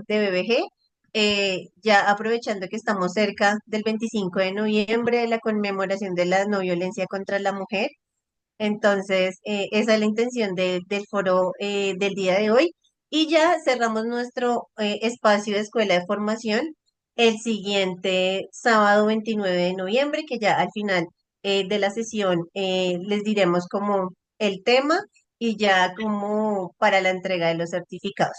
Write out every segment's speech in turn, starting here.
tema de BBG. Ya aprovechando que estamos cerca del 25 de noviembre, de la conmemoración de la no violencia contra la mujer. Entonces, esa es la intención del foro del día de hoy. Y ya cerramos nuestro espacio de escuela de formación el siguiente sábado 29 de noviembre, que ya al final de la sesión les diremos como el tema y ya como para la entrega de los certificados.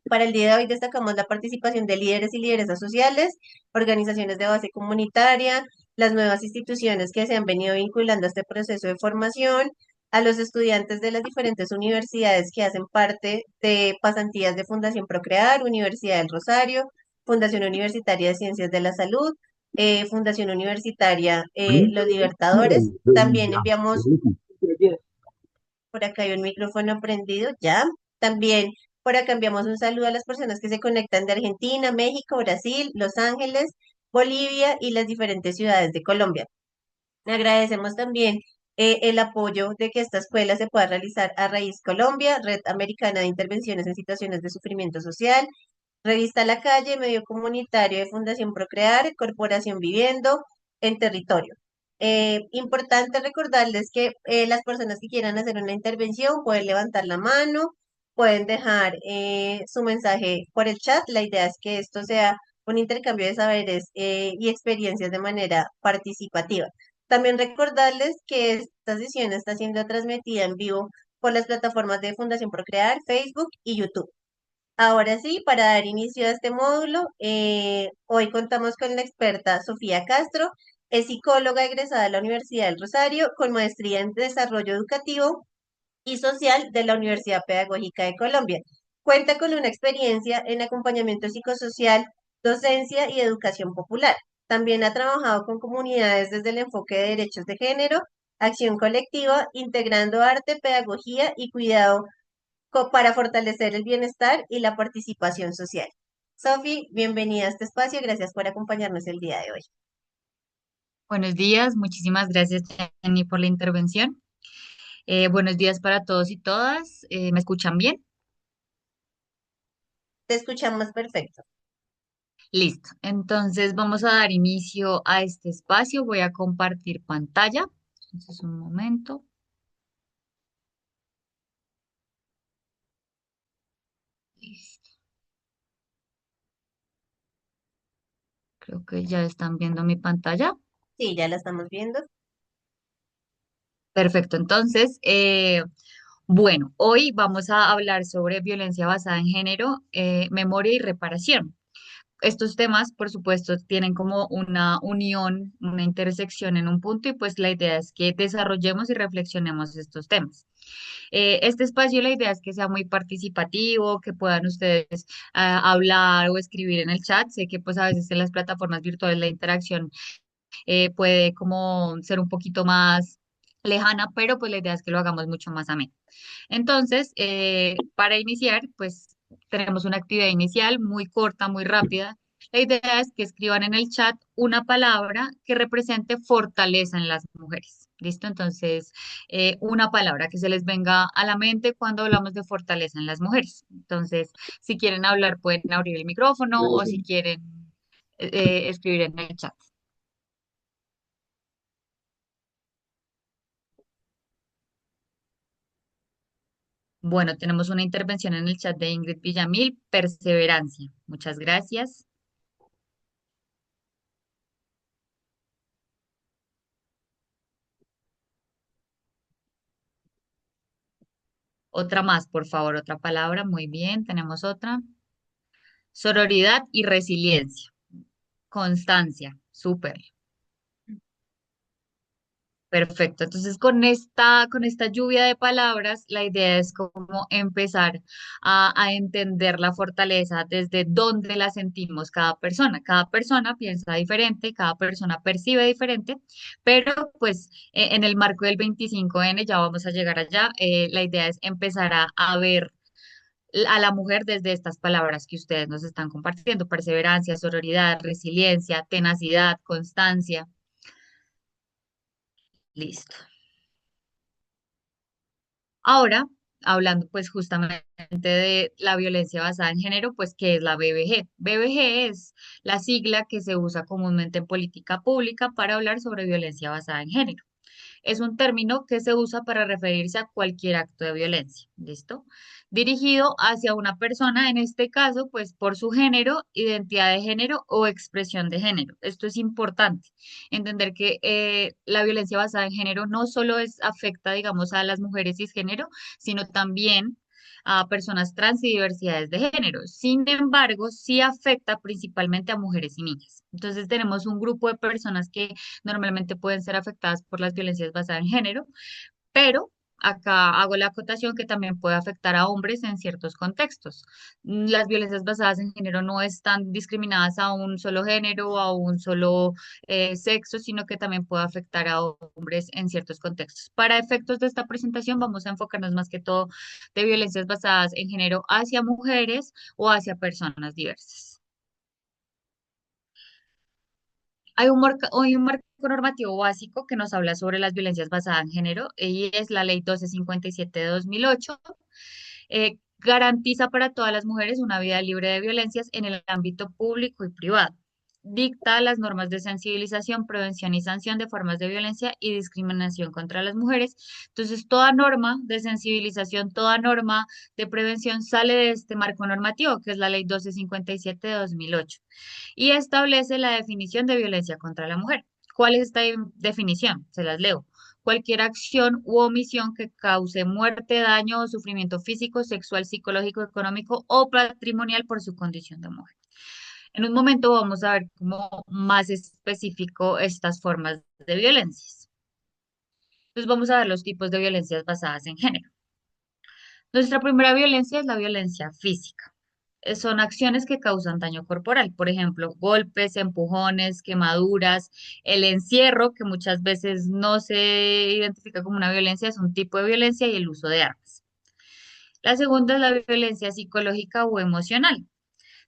Para el día de hoy destacamos la participación de líderes y lideresas sociales, organizaciones de base comunitaria, las nuevas instituciones que se han venido vinculando a este proceso de formación, a los estudiantes de las diferentes universidades que hacen parte de pasantías de Fundación Procrear, Universidad del Rosario, Fundación Universitaria de Ciencias de la Salud, Fundación Universitaria Los Libertadores. También enviamos por acá hay un micrófono prendido, ya. También por acá enviamos un saludo a las personas que se conectan de Argentina, México, Brasil, Los Ángeles, Bolivia y las diferentes ciudades de Colombia. Agradecemos también el apoyo de que esta escuela se pueda realizar a Raíz Colombia, Red Americana de Intervenciones en Situaciones de Sufrimiento Social, Revista La Calle, Medio Comunitario de Fundación Procrear, Corporación Viviendo en Territorio. Importante recordarles que las personas que quieran hacer una intervención pueden levantar la mano, pueden dejar su mensaje por el chat. La idea es que esto sea un intercambio de saberes y experiencias de manera participativa. También recordarles que esta sesión está siendo transmitida en vivo por las plataformas de Fundación Procrear, Facebook y YouTube. Ahora sí, para dar inicio a este módulo, hoy contamos con la experta Sofía Castro, es psicóloga egresada de la Universidad del Rosario, con maestría en Desarrollo Educativo y Social de la Universidad Pedagógica de Colombia. Cuenta con una experiencia en acompañamiento psicosocial, docencia y educación popular. También ha trabajado con comunidades desde el enfoque de derechos de género, acción colectiva, integrando arte, pedagogía y cuidado para fortalecer el bienestar y la participación social. Sofi, bienvenida a este espacio. Gracias por acompañarnos el día de hoy. Buenos días, muchísimas gracias, Jenny, por la intervención. Buenos días para todos y todas. ¿Me escuchan bien? Te escuchamos perfecto. Listo. Entonces vamos a dar inicio a este espacio. Voy a compartir pantalla. Entonces, un momento. Listo. Creo que ya están viendo mi pantalla. Sí, ya la estamos viendo. Perfecto. Entonces, bueno, hoy vamos a hablar sobre violencia basada en género, memoria y reparación. Estos temas, por supuesto, tienen como una unión, una intersección en un punto y pues la idea es que desarrollemos y reflexionemos estos temas. Este espacio, la idea es que sea muy participativo, que puedan ustedes hablar o escribir en el chat. Sé que pues a veces en las plataformas virtuales la interacción puede como ser un poquito más lejana, pero pues la idea es que lo hagamos mucho más ameno. Entonces, para iniciar, pues tenemos una actividad inicial muy corta, muy rápida. La idea es que escriban en el chat una palabra que represente fortaleza en las mujeres. ¿Listo? Entonces, una palabra que se les venga a la mente cuando hablamos de fortaleza en las mujeres. Entonces, si quieren hablar, pueden abrir el micrófono o si quieren escribir en el chat. Bueno, tenemos una intervención en el chat de Ingrid Villamil, perseverancia. Muchas gracias. Otra más, por favor, otra palabra. Muy bien, tenemos otra. Sororidad y resiliencia. Constancia. Súper. Perfecto. Entonces, con esta lluvia de palabras, la idea es como empezar a entender la fortaleza desde dónde la sentimos cada persona. Cada persona piensa diferente, cada persona percibe diferente, pero pues en el marco del 25N, ya vamos a llegar allá, la idea es empezar a ver a la mujer desde estas palabras que ustedes nos están compartiendo: perseverancia, sororidad, resiliencia, tenacidad, constancia. Listo. Ahora hablando pues justamente de la violencia basada en género, pues ¿qué es la BBG? BBG es la sigla que se usa comúnmente en política pública para hablar sobre violencia basada en género. Es un término que se usa para referirse a cualquier acto de violencia, ¿listo? Dirigido hacia una persona, en este caso, pues por su género, identidad de género o expresión de género. Esto es importante, entender que la violencia basada en género no solo afecta, digamos, a las mujeres cisgénero, sino también a personas trans y diversidades de género. Sin embargo, sí afecta principalmente a mujeres y niñas. Entonces tenemos un grupo de personas que normalmente pueden ser afectadas por las violencias basadas en género, pero acá hago la acotación que también puede afectar a hombres en ciertos contextos. Las violencias basadas en género no están discriminadas a un solo género o a un solo sexo, sino que también puede afectar a hombres en ciertos contextos. Para efectos de esta presentación vamos a enfocarnos más que todo de violencias basadas en género hacia mujeres o hacia personas diversas. Hay un marco normativo básico que nos habla sobre las violencias basadas en género y es la Ley 1257 de 2008. Garantiza para todas las mujeres una vida libre de violencias en el ámbito público y privado. Dicta las normas de sensibilización, prevención y sanción de formas de violencia y discriminación contra las mujeres. Entonces, toda norma de sensibilización, toda norma de prevención sale de este marco normativo, que es la Ley 1257 de 2008 y establece la definición de violencia contra la mujer. ¿Cuál es esta definición? Se las leo. Cualquier acción u omisión que cause muerte, daño o sufrimiento físico, sexual, psicológico, económico o patrimonial por su condición de mujer. En un momento vamos a ver como más específico estas formas de violencias. Entonces vamos a ver los tipos de violencias basadas en género. Nuestra primera violencia es la violencia física. Son acciones que causan daño corporal, por ejemplo, golpes, empujones, quemaduras, el encierro, que muchas veces no se identifica como una violencia, es un tipo de violencia y el uso de armas. La segunda es la violencia psicológica o emocional.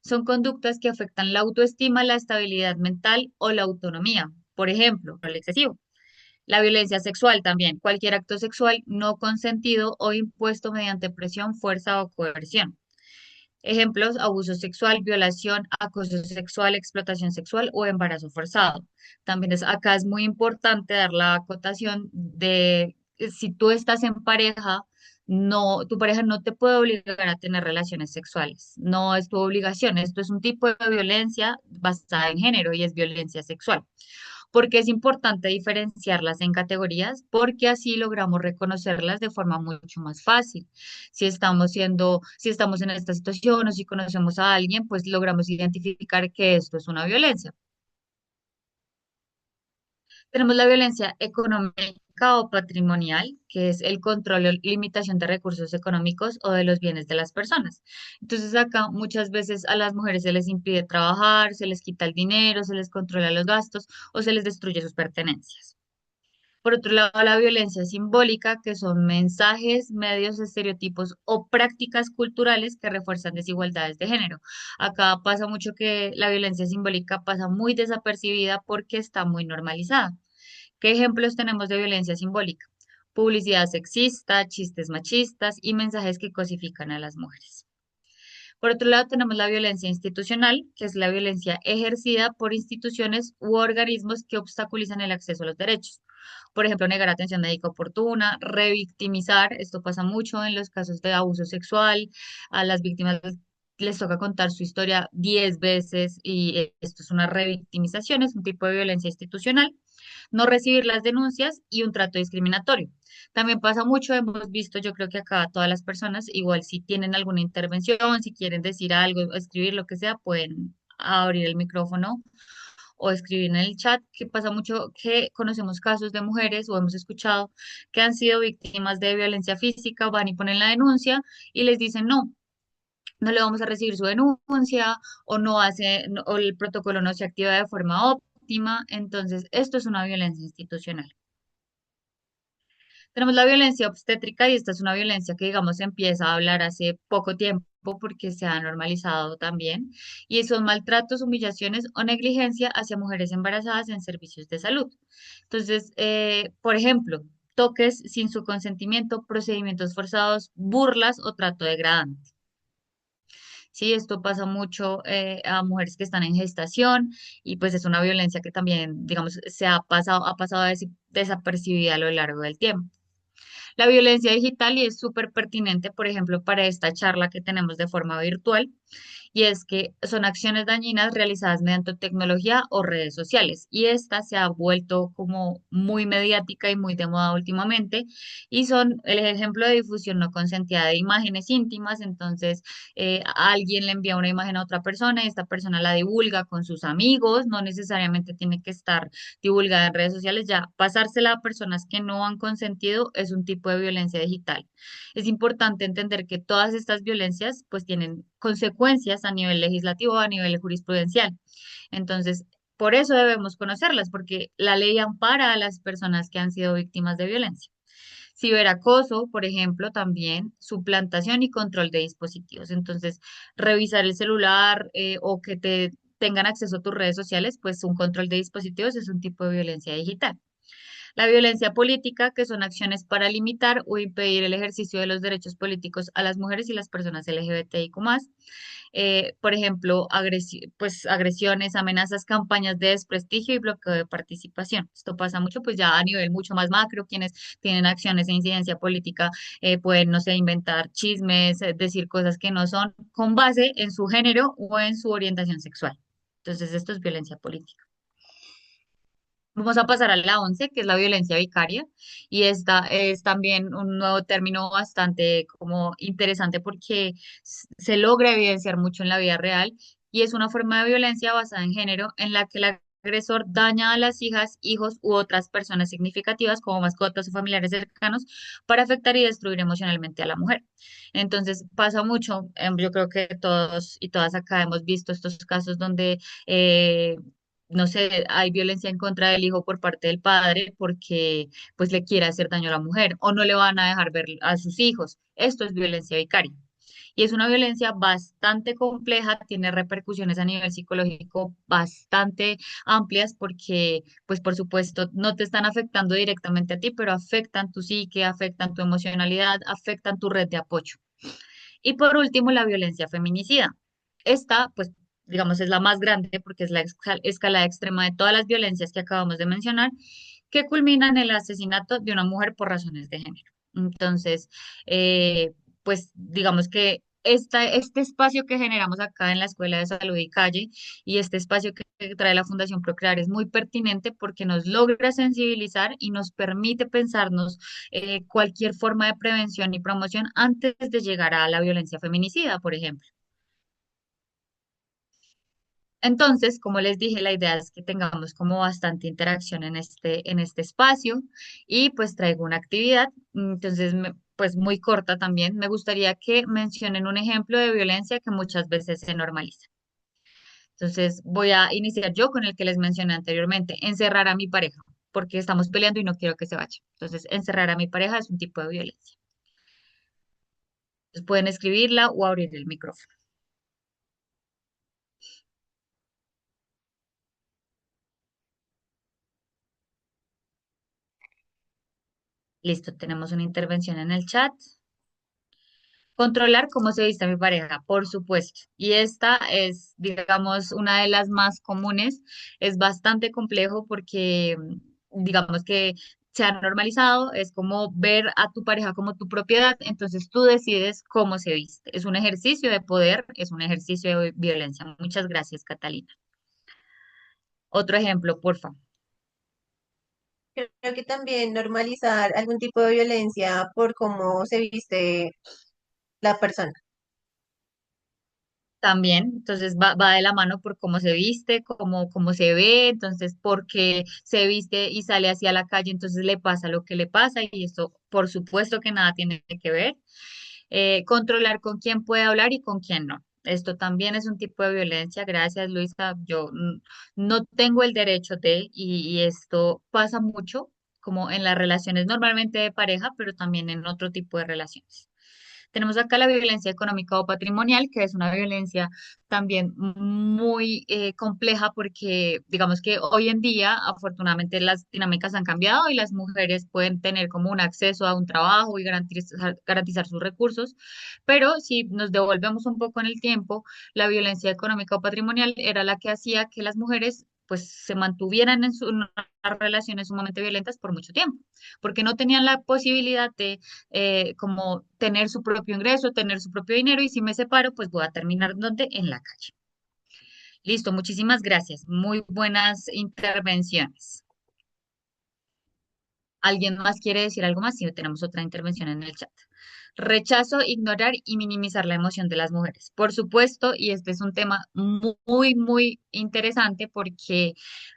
Son conductas que afectan la autoestima, la estabilidad mental o la autonomía. Por ejemplo, el excesivo. La violencia sexual también, cualquier acto sexual no consentido o impuesto mediante presión, fuerza o coerción. Ejemplos, abuso sexual, violación, acoso sexual, explotación sexual o embarazo forzado. También acá es muy importante dar la acotación de si tú estás en pareja, no, tu pareja no te puede obligar a tener relaciones sexuales. No es tu obligación. Esto es un tipo de violencia basada en género y es violencia sexual. Porque es importante diferenciarlas en categorías, porque así logramos reconocerlas de forma mucho más fácil. Si estamos en esta situación o si conocemos a alguien, pues logramos identificar que esto es una violencia. Tenemos la violencia económica o patrimonial, que es el control o limitación de recursos económicos o de los bienes de las personas. Entonces acá muchas veces a las mujeres se les impide trabajar, se les quita el dinero, se les controla los gastos o se les destruye sus pertenencias. Por otro lado, la violencia simbólica, que son mensajes, medios, estereotipos o prácticas culturales que refuerzan desigualdades de género. Acá pasa mucho que la violencia simbólica pasa muy desapercibida porque está muy normalizada. ¿Qué ejemplos tenemos de violencia simbólica? Publicidad sexista, chistes machistas y mensajes que cosifican a las mujeres. Por otro lado, tenemos la violencia institucional, que es la violencia ejercida por instituciones u organismos que obstaculizan el acceso a los derechos. Por ejemplo, negar atención médica oportuna, revictimizar, esto pasa mucho en los casos de abuso sexual, a las víctimas les toca contar su historia 10 veces y esto es una revictimización, es un tipo de violencia institucional, no recibir las denuncias y un trato discriminatorio. También pasa mucho, hemos visto, yo creo que acá todas las personas, igual si tienen alguna intervención, si quieren decir algo, escribir lo que sea, pueden abrir el micrófono o escribir en el chat, que pasa mucho que conocemos casos de mujeres o hemos escuchado que han sido víctimas de violencia física, van y ponen la denuncia y les dicen no. No le vamos a recibir su denuncia o o el protocolo no se activa de forma óptima. Entonces, esto es una violencia institucional. Tenemos la violencia obstétrica y esta es una violencia que, digamos, se empieza a hablar hace poco tiempo porque se ha normalizado también, y son maltratos, humillaciones o negligencia hacia mujeres embarazadas en servicios de salud. Entonces, por ejemplo, toques sin su consentimiento, procedimientos forzados, burlas o trato degradante. Sí, esto pasa mucho a mujeres que están en gestación y pues es una violencia que también, digamos, ha pasado desapercibida a lo largo del tiempo. La violencia digital y es súper pertinente, por ejemplo, para esta charla que tenemos de forma virtual, y es que son acciones dañinas realizadas mediante tecnología o redes sociales, y esta se ha vuelto como muy mediática y muy de moda últimamente, y son el ejemplo de difusión no consentida de imágenes íntimas. Entonces alguien le envía una imagen a otra persona y esta persona la divulga con sus amigos, no necesariamente tiene que estar divulgada en redes sociales, ya pasársela a personas que no han consentido es un tipo de violencia digital. Es importante entender que todas estas violencias pues tienen consecuencias a nivel legislativo, a nivel jurisprudencial. Entonces, por eso debemos conocerlas, porque la ley ampara a las personas que han sido víctimas de violencia. Ciberacoso, por ejemplo, también suplantación y control de dispositivos. Entonces, revisar el celular o que te tengan acceso a tus redes sociales, pues un control de dispositivos es un tipo de violencia digital. La violencia política, que son acciones para limitar o impedir el ejercicio de los derechos políticos a las mujeres y las personas LGBTIQ+. Por ejemplo, pues, agresiones, amenazas, campañas de desprestigio y bloqueo de participación. Esto pasa mucho, pues ya a nivel mucho más macro, quienes tienen acciones de incidencia política pueden, no sé, inventar chismes, decir cosas que no son con base en su género o en su orientación sexual. Entonces, esto es violencia política. Vamos a pasar a la 11, que es la violencia vicaria, y esta es también un nuevo término bastante como interesante porque se logra evidenciar mucho en la vida real y es una forma de violencia basada en género en la que el agresor daña a las hijas, hijos u otras personas significativas como mascotas o familiares cercanos para afectar y destruir emocionalmente a la mujer. Entonces pasa mucho, yo creo que todos y todas acá hemos visto estos casos donde eh, no sé, hay violencia en contra del hijo por parte del padre porque pues le quiere hacer daño a la mujer o no le van a dejar ver a sus hijos. Esto es violencia vicaria. Y es una violencia bastante compleja, tiene repercusiones a nivel psicológico bastante amplias porque, pues por supuesto, no te están afectando directamente a ti, pero afectan tu psique, afectan tu emocionalidad, afectan tu red de apoyo. Y por último, la violencia feminicida. Esta, pues, digamos, es la más grande porque es la escalada extrema de todas las violencias que acabamos de mencionar, que culmina en el asesinato de una mujer por razones de género. Entonces, pues, digamos que este espacio que generamos acá en la Escuela de Salud y Calle y este espacio que trae la Fundación Procrear es muy pertinente porque nos logra sensibilizar y nos permite pensarnos cualquier forma de prevención y promoción antes de llegar a la violencia feminicida, por ejemplo. Entonces, como les dije, la idea es que tengamos como bastante interacción en este espacio y pues traigo una actividad, entonces, pues muy corta también. Me gustaría que mencionen un ejemplo de violencia que muchas veces se normaliza. Entonces, voy a iniciar yo con el que les mencioné anteriormente, encerrar a mi pareja, porque estamos peleando y no quiero que se vaya. Entonces, encerrar a mi pareja es un tipo de violencia. Entonces, pueden escribirla o abrir el micrófono. Listo, tenemos una intervención en el chat. Controlar cómo se viste mi pareja, por supuesto. Y esta es, digamos, una de las más comunes. Es bastante complejo porque, digamos que se ha normalizado, es como ver a tu pareja como tu propiedad, entonces tú decides cómo se viste. Es un ejercicio de poder, es un ejercicio de violencia. Muchas gracias, Catalina. Otro ejemplo, porfa. Creo que también normalizar algún tipo de violencia por cómo se viste la persona. También, entonces va de la mano por cómo se viste, cómo se ve, entonces porque se viste y sale hacia la calle, entonces le pasa lo que le pasa y esto por supuesto que nada tiene que ver. Controlar con quién puede hablar y con quién no. Esto también es un tipo de violencia. Gracias, Luisa. Yo no tengo el derecho de, y esto pasa mucho como en las relaciones normalmente de pareja, pero también en otro tipo de relaciones. Tenemos acá la violencia económica o patrimonial, que es una violencia también muy compleja porque digamos que hoy en día afortunadamente las dinámicas han cambiado y las mujeres pueden tener como un acceso a un trabajo y garantizar sus recursos, pero si nos devolvemos un poco en el tiempo, la violencia económica o patrimonial era la que hacía que las mujeres pues se mantuvieran en unas relaciones sumamente violentas por mucho tiempo, porque no tenían la posibilidad de como tener su propio ingreso, tener su propio dinero y si me separo, pues voy a terminar donde en la calle. Listo, muchísimas gracias. Muy buenas intervenciones. ¿Alguien más quiere decir algo más? Sí, tenemos otra intervención en el chat. Rechazo, ignorar y minimizar la emoción de las mujeres. Por supuesto, y este es un tema muy, muy interesante porque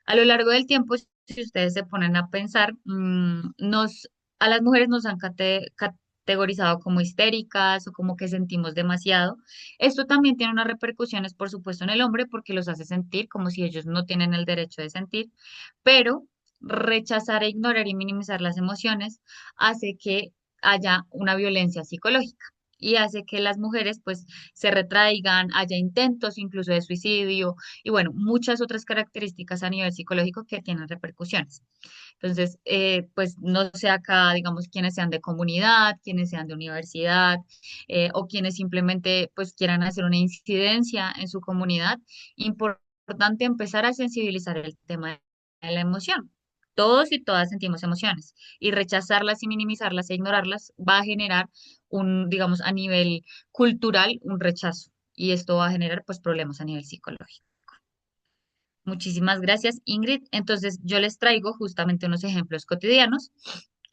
a lo largo del tiempo, si ustedes se ponen a pensar, a las mujeres nos han categorizado como histéricas o como que sentimos demasiado. Esto también tiene unas repercusiones, por supuesto, en el hombre porque los hace sentir como si ellos no tienen el derecho de sentir, pero rechazar e ignorar y minimizar las emociones hace que haya una violencia psicológica y hace que las mujeres pues se retraigan, haya intentos incluso de suicidio y bueno, muchas otras características a nivel psicológico que tienen repercusiones. Entonces, pues no sé acá, digamos, quienes sean de comunidad, quienes sean de universidad o quienes simplemente pues quieran hacer una incidencia en su comunidad, importante empezar a sensibilizar el tema de la emoción. Todos y todas sentimos emociones y rechazarlas y minimizarlas e ignorarlas va a generar digamos, a nivel cultural, un rechazo y esto va a generar pues problemas a nivel psicológico. Muchísimas gracias, Ingrid. Entonces, yo les traigo justamente unos ejemplos cotidianos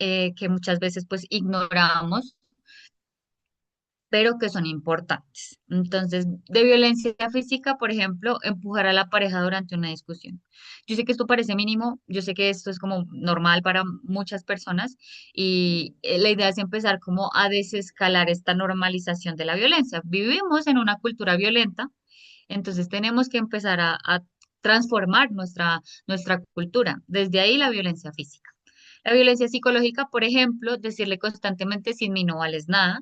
que muchas veces pues ignoramos pero que son importantes. Entonces, de violencia física, por ejemplo, empujar a la pareja durante una discusión. Yo sé que esto parece mínimo, yo sé que esto es como normal para muchas personas y la idea es empezar como a desescalar esta normalización de la violencia. Vivimos en una cultura violenta, entonces tenemos que empezar a transformar nuestra cultura. Desde ahí la violencia física. La violencia psicológica, por ejemplo, decirle constantemente sin mí no vales nada,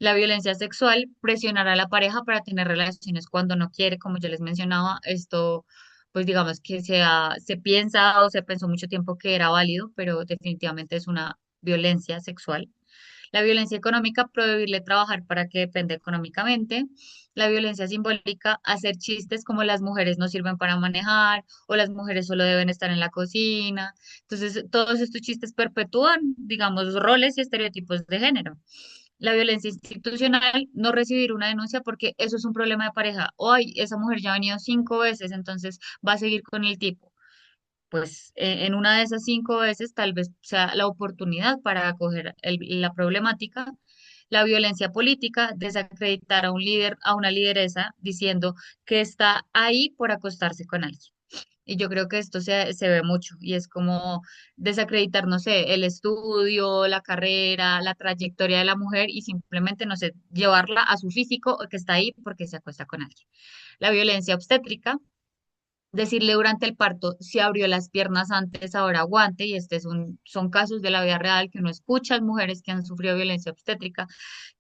la violencia sexual, presionar a la pareja para tener relaciones cuando no quiere, como yo les mencionaba, esto, pues digamos que se piensa o se pensó mucho tiempo que era válido, pero definitivamente es una violencia sexual. La violencia económica, prohibirle trabajar para que dependa económicamente. La violencia simbólica, hacer chistes como las mujeres no sirven para manejar o las mujeres solo deben estar en la cocina. Entonces, todos estos chistes perpetúan, digamos, roles y estereotipos de género. La violencia institucional, no recibir una denuncia porque eso es un problema de pareja. Hoy esa mujer ya ha venido 5 veces, entonces va a seguir con el tipo. Pues en una de esas 5 veces tal vez sea la oportunidad para acoger la problemática. La violencia política, desacreditar a un líder, a una lideresa, diciendo que está ahí por acostarse con alguien. Y yo creo que esto se ve mucho y es como desacreditar, no sé, el estudio, la carrera, la trayectoria de la mujer y simplemente, no sé, llevarla a su físico que está ahí porque se acuesta con alguien. La violencia obstétrica, decirle durante el parto si abrió las piernas antes, ahora aguante, y son casos de la vida real que uno escucha, mujeres que han sufrido violencia obstétrica,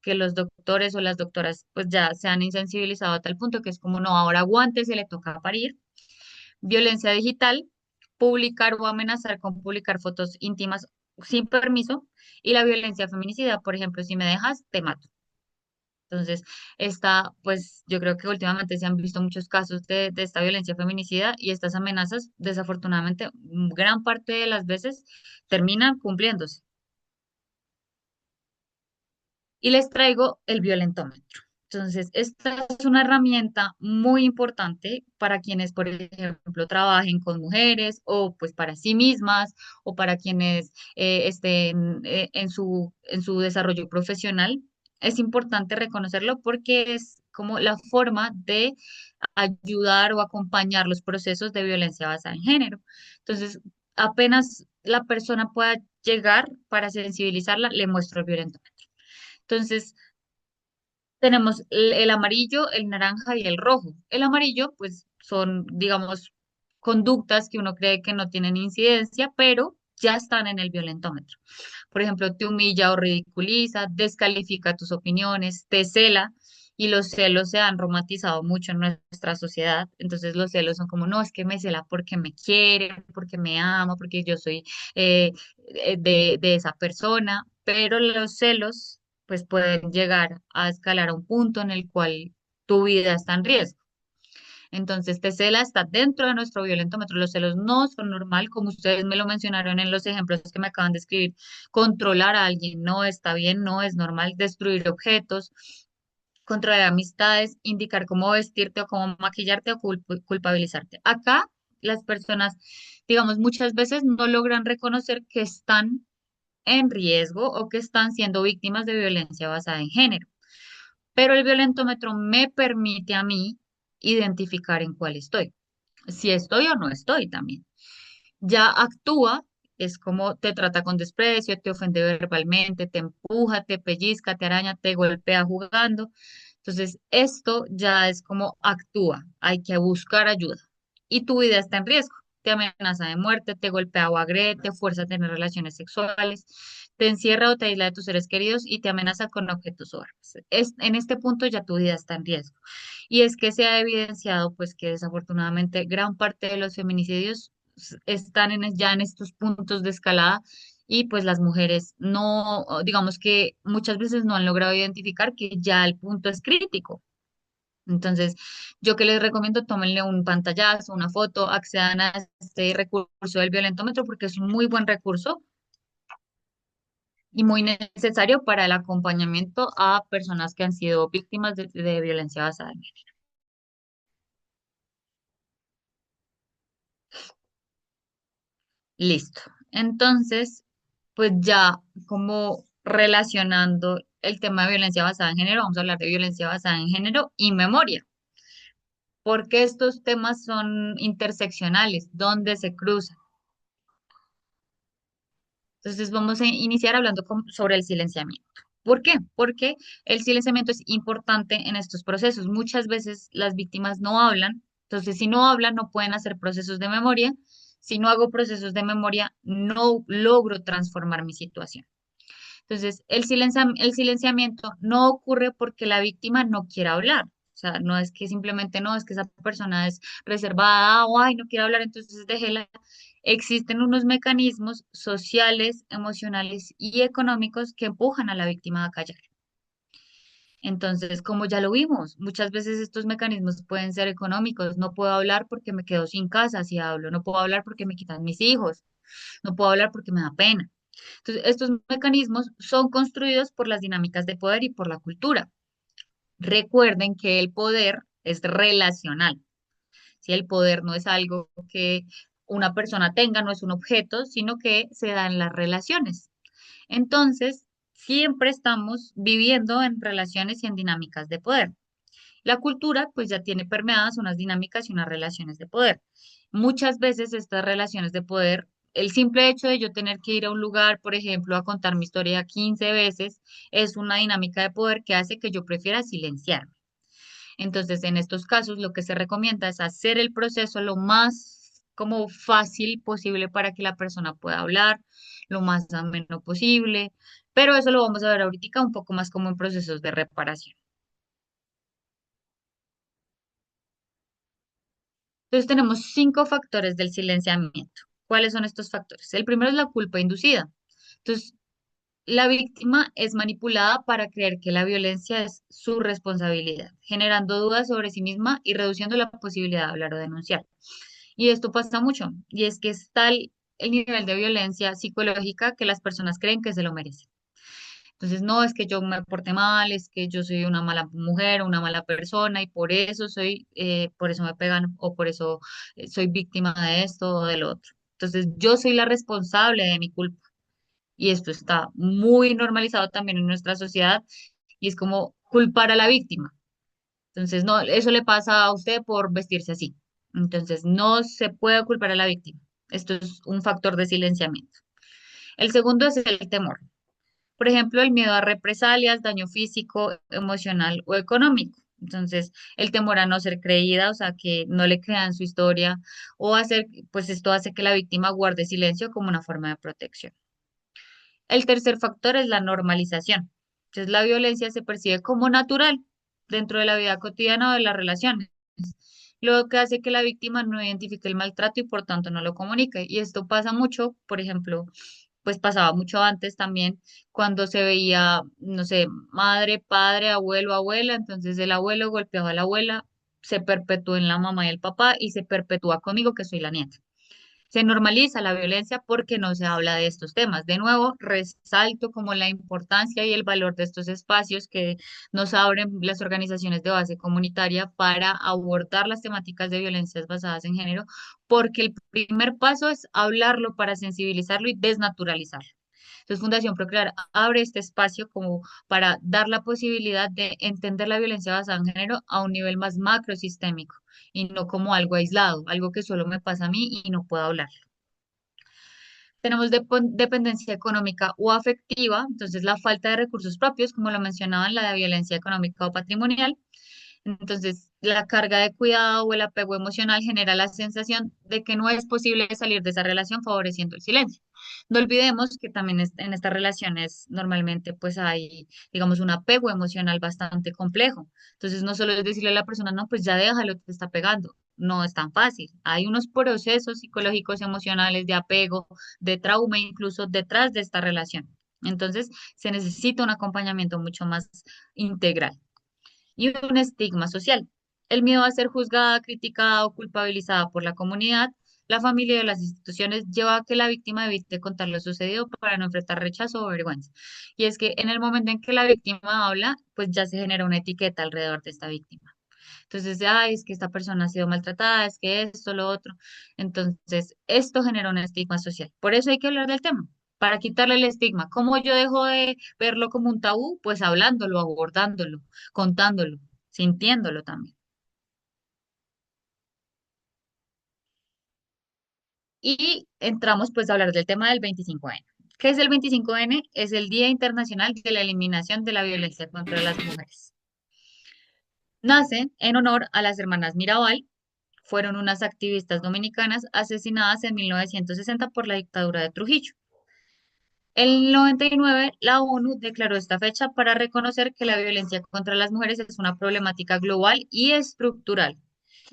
que los doctores o las doctoras pues ya se han insensibilizado a tal punto que es como no, ahora aguante, se le toca parir. Violencia digital, publicar o amenazar con publicar fotos íntimas sin permiso. Y la violencia feminicida, por ejemplo, si me dejas, te mato. Entonces, pues yo creo que últimamente se han visto muchos casos de esta violencia feminicida y estas amenazas, desafortunadamente, gran parte de las veces terminan cumpliéndose. Y les traigo el violentómetro. Entonces, esta es una herramienta muy importante para quienes, por ejemplo, trabajen con mujeres o pues para sí mismas o para quienes estén en su desarrollo profesional. Es importante reconocerlo porque es como la forma de ayudar o acompañar los procesos de violencia basada en género. Entonces, apenas la persona pueda llegar para sensibilizarla, le muestro el violentómetro. Entonces, tenemos el amarillo, el naranja y el rojo. El amarillo, pues, son, digamos, conductas que uno cree que no tienen incidencia, pero ya están en el violentómetro. Por ejemplo, te humilla o ridiculiza, descalifica tus opiniones, te cela. Y los celos se han romantizado mucho en nuestra sociedad. Entonces los celos son como, no, es que me cela porque me quiere, porque me ama, porque yo soy eh, de esa persona. Pero los celos pues pueden llegar a escalar a un punto en el cual tu vida está en riesgo. Entonces, Tesela está dentro de nuestro violentómetro. Los celos no son normal, como ustedes me lo mencionaron en los ejemplos que me acaban de escribir. Controlar a alguien no está bien, no es normal. Destruir objetos, controlar amistades, indicar cómo vestirte o cómo maquillarte o culpabilizarte. Acá las personas, digamos, muchas veces no logran reconocer que están en riesgo o que están siendo víctimas de violencia basada en género. Pero el violentómetro me permite a mí identificar en cuál estoy, si estoy o no estoy también. Ya actúa, es como te trata con desprecio, te ofende verbalmente, te empuja, te pellizca, te araña, te golpea jugando. Entonces, esto ya es como actúa, hay que buscar ayuda y tu vida está en riesgo. Te amenaza de muerte, te golpea o agrede, te fuerza a tener relaciones sexuales, te encierra o te aísla de tus seres queridos y te amenaza con objetos o armas. En este punto ya tu vida está en riesgo. Y es que se ha evidenciado pues que desafortunadamente gran parte de los feminicidios están ya en estos puntos de escalada y pues las mujeres no, digamos que muchas veces no han logrado identificar que ya el punto es crítico. Entonces, yo que les recomiendo, tómenle un pantallazo, una foto, accedan a este recurso del violentómetro porque es un muy buen recurso y muy necesario para el acompañamiento a personas que han sido víctimas de violencia basada en género. Listo. Entonces, pues ya como relacionando el tema de violencia basada en género, vamos a hablar de violencia basada en género y memoria, porque estos temas son interseccionales, donde se cruzan. Entonces vamos a iniciar hablando sobre el silenciamiento. ¿Por qué? Porque el silenciamiento es importante en estos procesos. Muchas veces las víctimas no hablan, entonces si no hablan no pueden hacer procesos de memoria. Si no hago procesos de memoria, no logro transformar mi situación. Entonces, el silenciamiento no ocurre porque la víctima no quiera hablar. O sea, no es que simplemente no, es que esa persona es reservada o ay, no quiere hablar, entonces déjela. Existen unos mecanismos sociales, emocionales y económicos que empujan a la víctima a callar. Entonces, como ya lo vimos, muchas veces estos mecanismos pueden ser económicos. No puedo hablar porque me quedo sin casa si hablo. No puedo hablar porque me quitan mis hijos. No puedo hablar porque me da pena. Entonces, estos mecanismos son construidos por las dinámicas de poder y por la cultura. Recuerden que el poder es relacional. Si el poder no es algo que una persona tenga, no es un objeto, sino que se da en las relaciones. Entonces, siempre estamos viviendo en relaciones y en dinámicas de poder. La cultura, pues ya tiene permeadas unas dinámicas y unas relaciones de poder. Muchas veces estas relaciones de poder, el simple hecho de yo tener que ir a un lugar, por ejemplo, a contar mi historia 15 veces, es una dinámica de poder que hace que yo prefiera silenciarme. Entonces, en estos casos, lo que se recomienda es hacer el proceso lo más como fácil posible para que la persona pueda hablar, lo más ameno posible, pero eso lo vamos a ver ahorita un poco más como en procesos de reparación. Entonces tenemos 5 factores del silenciamiento. ¿Cuáles son estos factores? El primero es la culpa inducida. Entonces, la víctima es manipulada para creer que la violencia es su responsabilidad, generando dudas sobre sí misma y reduciendo la posibilidad de hablar o denunciar. Y esto pasa mucho, y es que es tal el nivel de violencia psicológica que las personas creen que se lo merecen. Entonces, no es que yo me porte mal, es que yo soy una mala mujer, una mala persona y por eso me pegan o por eso soy víctima de esto o del otro. Entonces, yo soy la responsable de mi culpa y esto está muy normalizado también en nuestra sociedad y es como culpar a la víctima. Entonces, no, eso le pasa a usted por vestirse así. Entonces, no se puede culpar a la víctima. Esto es un factor de silenciamiento. El segundo es el temor. Por ejemplo, el miedo a represalias, daño físico, emocional o económico. Entonces, el temor a no ser creída, o sea, que no le crean su historia, o hacer, pues esto hace que la víctima guarde silencio como una forma de protección. El tercer factor es la normalización. Entonces, la violencia se percibe como natural dentro de la vida cotidiana o de las relaciones, lo que hace que la víctima no identifique el maltrato y por tanto no lo comunique. Y esto pasa mucho, por ejemplo, pues pasaba mucho antes también, cuando se veía, no sé, madre, padre, abuelo, abuela, entonces el abuelo golpeaba a la abuela, se perpetúa en la mamá y el papá y se perpetúa conmigo, que soy la nieta. Se normaliza la violencia porque no se habla de estos temas. De nuevo, resalto como la importancia y el valor de estos espacios que nos abren las organizaciones de base comunitaria para abordar las temáticas de violencias basadas en género, porque el primer paso es hablarlo para sensibilizarlo y desnaturalizarlo. Entonces, Fundación Procrear abre este espacio como para dar la posibilidad de entender la violencia basada en género a un nivel más macrosistémico y no como algo aislado, algo que solo me pasa a mí y no puedo hablar. Tenemos dependencia económica o afectiva, entonces la falta de recursos propios, como lo mencionaban, la de violencia económica o patrimonial. Entonces, la carga de cuidado o el apego emocional genera la sensación de que no es posible salir de esa relación favoreciendo el silencio. No olvidemos que también en estas relaciones normalmente pues hay, digamos, un apego emocional bastante complejo. Entonces, no solo es decirle a la persona, no, pues ya déjalo, te está pegando. No es tan fácil. Hay unos procesos psicológicos, emocionales, de apego, de trauma, incluso detrás de esta relación. Entonces, se necesita un acompañamiento mucho más integral y un estigma social. El miedo a ser juzgada, criticada o culpabilizada por la comunidad, la familia y las instituciones lleva a que la víctima evite contar lo sucedido para no enfrentar rechazo o vergüenza. Y es que en el momento en que la víctima habla, pues ya se genera una etiqueta alrededor de esta víctima. Entonces, ay, es que esta persona ha sido maltratada, es que esto, lo otro. Entonces, esto genera un estigma social. Por eso hay que hablar del tema, para quitarle el estigma. ¿Cómo yo dejo de verlo como un tabú? Pues hablándolo, abordándolo, contándolo, sintiéndolo también. Y entramos pues a hablar del tema del 25N. ¿Qué es el 25N? Es el Día Internacional de la Eliminación de la Violencia contra las Mujeres. Nace en honor a las hermanas Mirabal, fueron unas activistas dominicanas asesinadas en 1960 por la dictadura de Trujillo. En el 99, la ONU declaró esta fecha para reconocer que la violencia contra las mujeres es una problemática global y estructural,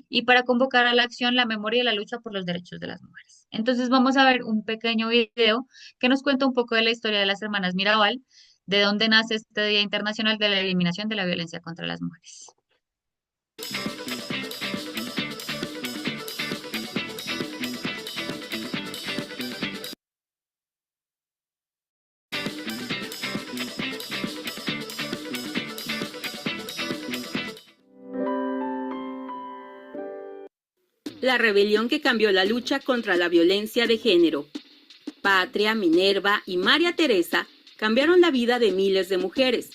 y para convocar a la acción, la memoria y la lucha por los derechos de las mujeres. Entonces vamos a ver un pequeño video que nos cuenta un poco de la historia de las hermanas Mirabal, de dónde nace este Día Internacional de la Eliminación de la Violencia contra las Mujeres. La rebelión que cambió la lucha contra la violencia de género. Patria, Minerva y María Teresa cambiaron la vida de miles de mujeres.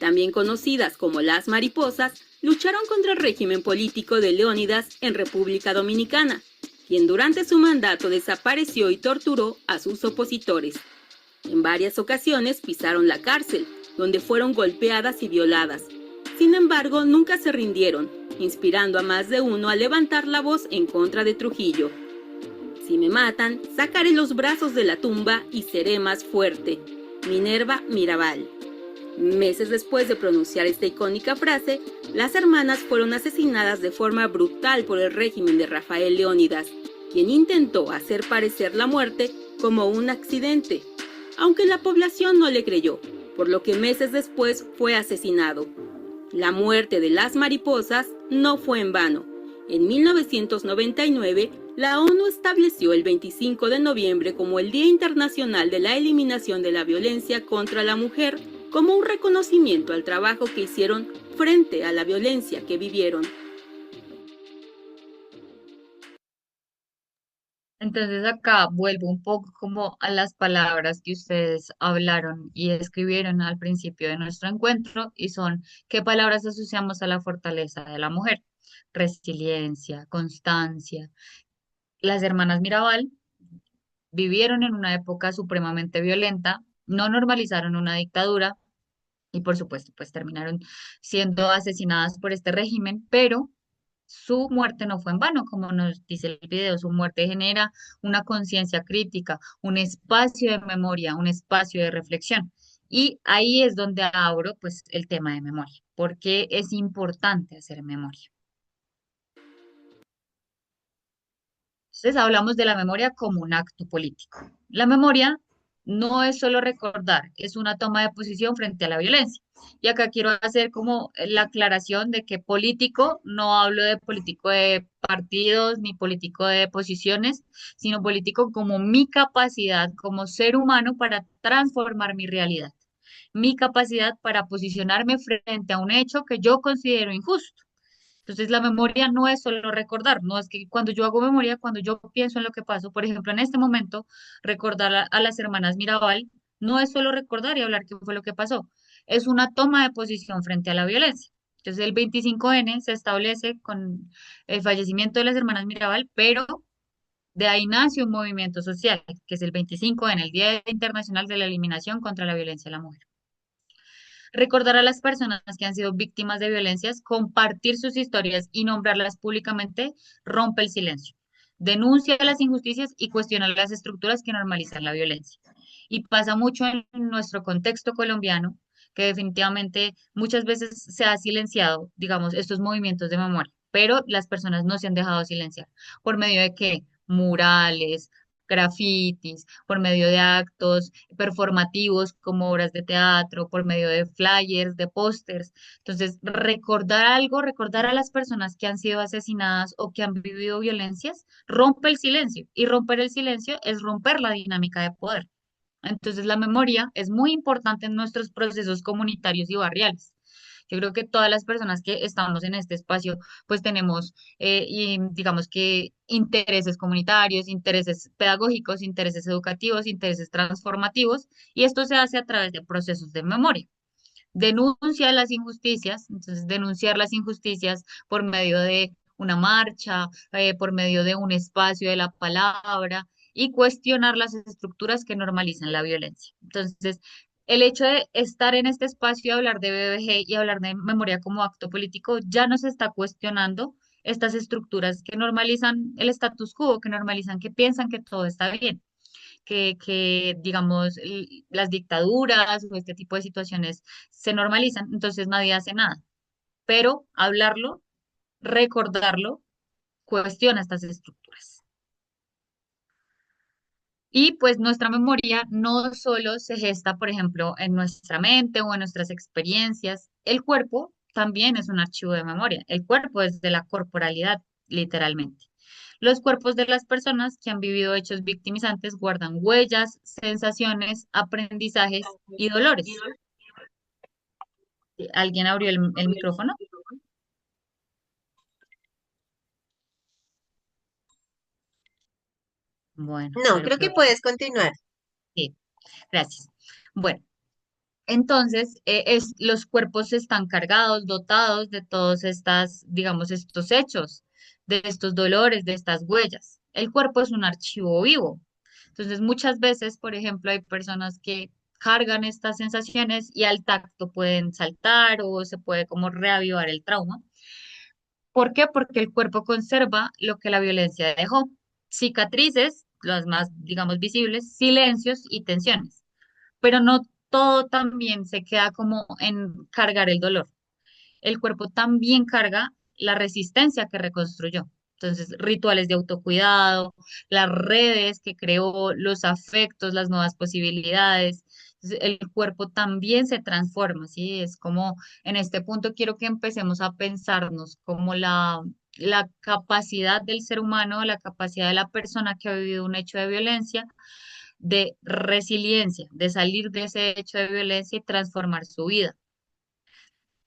También conocidas como las mariposas, lucharon contra el régimen político de Leónidas en República Dominicana, quien durante su mandato desapareció y torturó a sus opositores. En varias ocasiones pisaron la cárcel, donde fueron golpeadas y violadas. Sin embargo, nunca se rindieron, inspirando a más de uno a levantar la voz en contra de Trujillo. Si me matan, sacaré los brazos de la tumba y seré más fuerte. Minerva Mirabal. Meses después de pronunciar esta icónica frase, las hermanas fueron asesinadas de forma brutal por el régimen de Rafael Leónidas, quien intentó hacer parecer la muerte como un accidente, aunque la población no le creyó, por lo que meses después fue asesinado. La muerte de las mariposas no fue en vano. En 1999, la ONU estableció el 25 de noviembre como el Día Internacional de la Eliminación de la Violencia contra la Mujer, como un reconocimiento al trabajo que hicieron frente a la violencia que vivieron. Entonces acá vuelvo un poco como a las palabras que ustedes hablaron y escribieron al principio de nuestro encuentro y son qué palabras asociamos a la fortaleza de la mujer. Resiliencia, constancia. Las hermanas Mirabal vivieron en una época supremamente violenta, no normalizaron una dictadura, y por supuesto, pues terminaron siendo asesinadas por este régimen, pero su muerte no fue en vano, como nos dice el video, su muerte genera una conciencia crítica, un espacio de memoria, un espacio de reflexión. Y ahí es donde abro pues el tema de memoria, porque es importante hacer memoria. Entonces hablamos de la memoria como un acto político. La memoria no es solo recordar, es una toma de posición frente a la violencia. Y acá quiero hacer como la aclaración de que político, no hablo de político de partidos ni político de posiciones, sino político como mi capacidad como ser humano para transformar mi realidad, mi capacidad para posicionarme frente a un hecho que yo considero injusto. Entonces, la memoria no es solo recordar, no es que cuando yo hago memoria, cuando yo pienso en lo que pasó, por ejemplo, en este momento, recordar a las hermanas Mirabal, no es solo recordar y hablar qué fue lo que pasó, es una toma de posición frente a la violencia. Entonces, el 25N se establece con el fallecimiento de las hermanas Mirabal, pero de ahí nace un movimiento social, que es el 25N, el Día Internacional de la Eliminación contra la Violencia a la Mujer. Recordar a las personas que han sido víctimas de violencias, compartir sus historias y nombrarlas públicamente rompe el silencio, denuncia las injusticias y cuestiona las estructuras que normalizan la violencia. Y pasa mucho en nuestro contexto colombiano, que definitivamente muchas veces se ha silenciado, digamos, estos movimientos de memoria, pero las personas no se han dejado silenciar. ¿Por medio de qué? Murales, grafitis, por medio de actos performativos como obras de teatro, por medio de flyers, de pósters. Entonces, recordar algo, recordar a las personas que han sido asesinadas o que han vivido violencias, rompe el silencio. Y romper el silencio es romper la dinámica de poder. Entonces, la memoria es muy importante en nuestros procesos comunitarios y barriales. Yo creo que todas las personas que estamos en este espacio, pues tenemos, y digamos que intereses comunitarios, intereses pedagógicos, intereses educativos, intereses transformativos, y esto se hace a través de procesos de memoria. Denuncia las injusticias, entonces denunciar las injusticias por medio de una marcha, por medio de un espacio de la palabra y cuestionar las estructuras que normalizan la violencia. Entonces, el hecho de estar en este espacio y hablar de BBG y hablar de memoria como acto político ya no se está cuestionando estas estructuras que normalizan el status quo, que normalizan, que piensan que todo está bien, que digamos, las dictaduras o este tipo de situaciones se normalizan, entonces nadie hace nada. Pero hablarlo, recordarlo, cuestiona estas estructuras. Y pues nuestra memoria no solo se gesta, por ejemplo, en nuestra mente o en nuestras experiencias, el cuerpo también es un archivo de memoria. El cuerpo es de la corporalidad, literalmente. Los cuerpos de las personas que han vivido hechos victimizantes guardan huellas, sensaciones, aprendizajes y dolores. ¿Alguien abrió el micrófono? Bueno, No, pero creo que creo puedes continuar. que sí, gracias. Bueno. Entonces, los cuerpos están cargados, dotados de todos estas, digamos, estos hechos, de estos dolores, de estas huellas. El cuerpo es un archivo vivo. Entonces, muchas veces, por ejemplo, hay personas que cargan estas sensaciones y al tacto pueden saltar o se puede como reavivar el trauma. ¿Por qué? Porque el cuerpo conserva lo que la violencia dejó. Cicatrices, las más, digamos, visibles, silencios y tensiones, pero no todo también se queda como en cargar el dolor. El cuerpo también carga la resistencia que reconstruyó. Entonces, rituales de autocuidado, las redes que creó, los afectos, las nuevas posibilidades. Entonces, el cuerpo también se transforma, ¿sí? Es como, en este punto quiero que empecemos a pensarnos como la capacidad del ser humano, la capacidad de la persona que ha vivido un hecho de violencia de resiliencia, de salir de ese hecho de violencia y transformar su vida.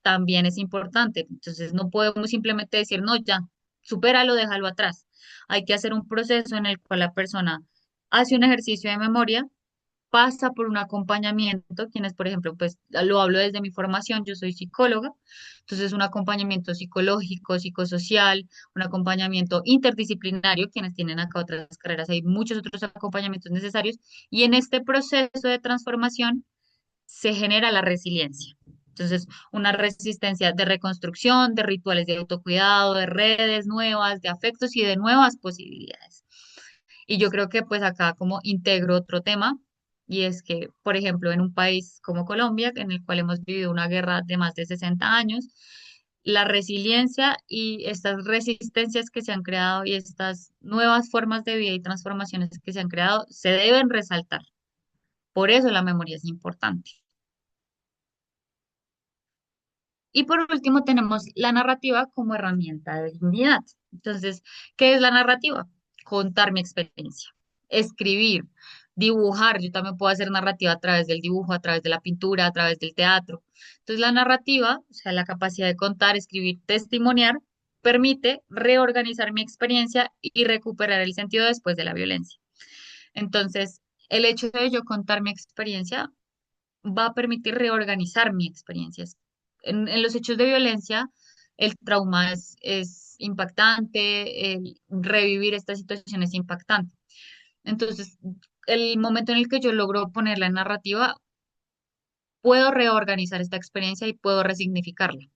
También es importante. Entonces, no podemos simplemente decir, no, ya, supéralo, déjalo atrás. Hay que hacer un proceso en el cual la persona hace un ejercicio de memoria, pasa por un acompañamiento, quienes, por ejemplo, pues lo hablo desde mi formación, yo soy psicóloga, entonces un acompañamiento psicológico, psicosocial, un acompañamiento interdisciplinario, quienes tienen acá otras carreras, hay muchos otros acompañamientos necesarios, y en este proceso de transformación se genera la resiliencia. Entonces, una resistencia de reconstrucción, de rituales de autocuidado, de redes nuevas, de afectos y de nuevas posibilidades. Y yo creo que pues acá como integro otro tema, y es que, por ejemplo, en un país como Colombia, en el cual hemos vivido una guerra de más de 60 años, la resiliencia y estas resistencias que se han creado y estas nuevas formas de vida y transformaciones que se han creado se deben resaltar. Por eso la memoria es importante. Y por último tenemos la narrativa como herramienta de dignidad. Entonces, ¿qué es la narrativa? Contar mi experiencia, escribir, dibujar. Yo también puedo hacer narrativa a través del dibujo, a través de la pintura, a través del teatro. Entonces, la narrativa, o sea, la capacidad de contar, escribir, testimoniar, permite reorganizar mi experiencia y recuperar el sentido después de la violencia. Entonces, el hecho de yo contar mi experiencia va a permitir reorganizar mi experiencia. En los hechos de violencia, el trauma es impactante, el revivir esta situación es impactante. Entonces, el momento en el que yo logro ponerla en narrativa, puedo reorganizar esta experiencia y puedo resignificarla.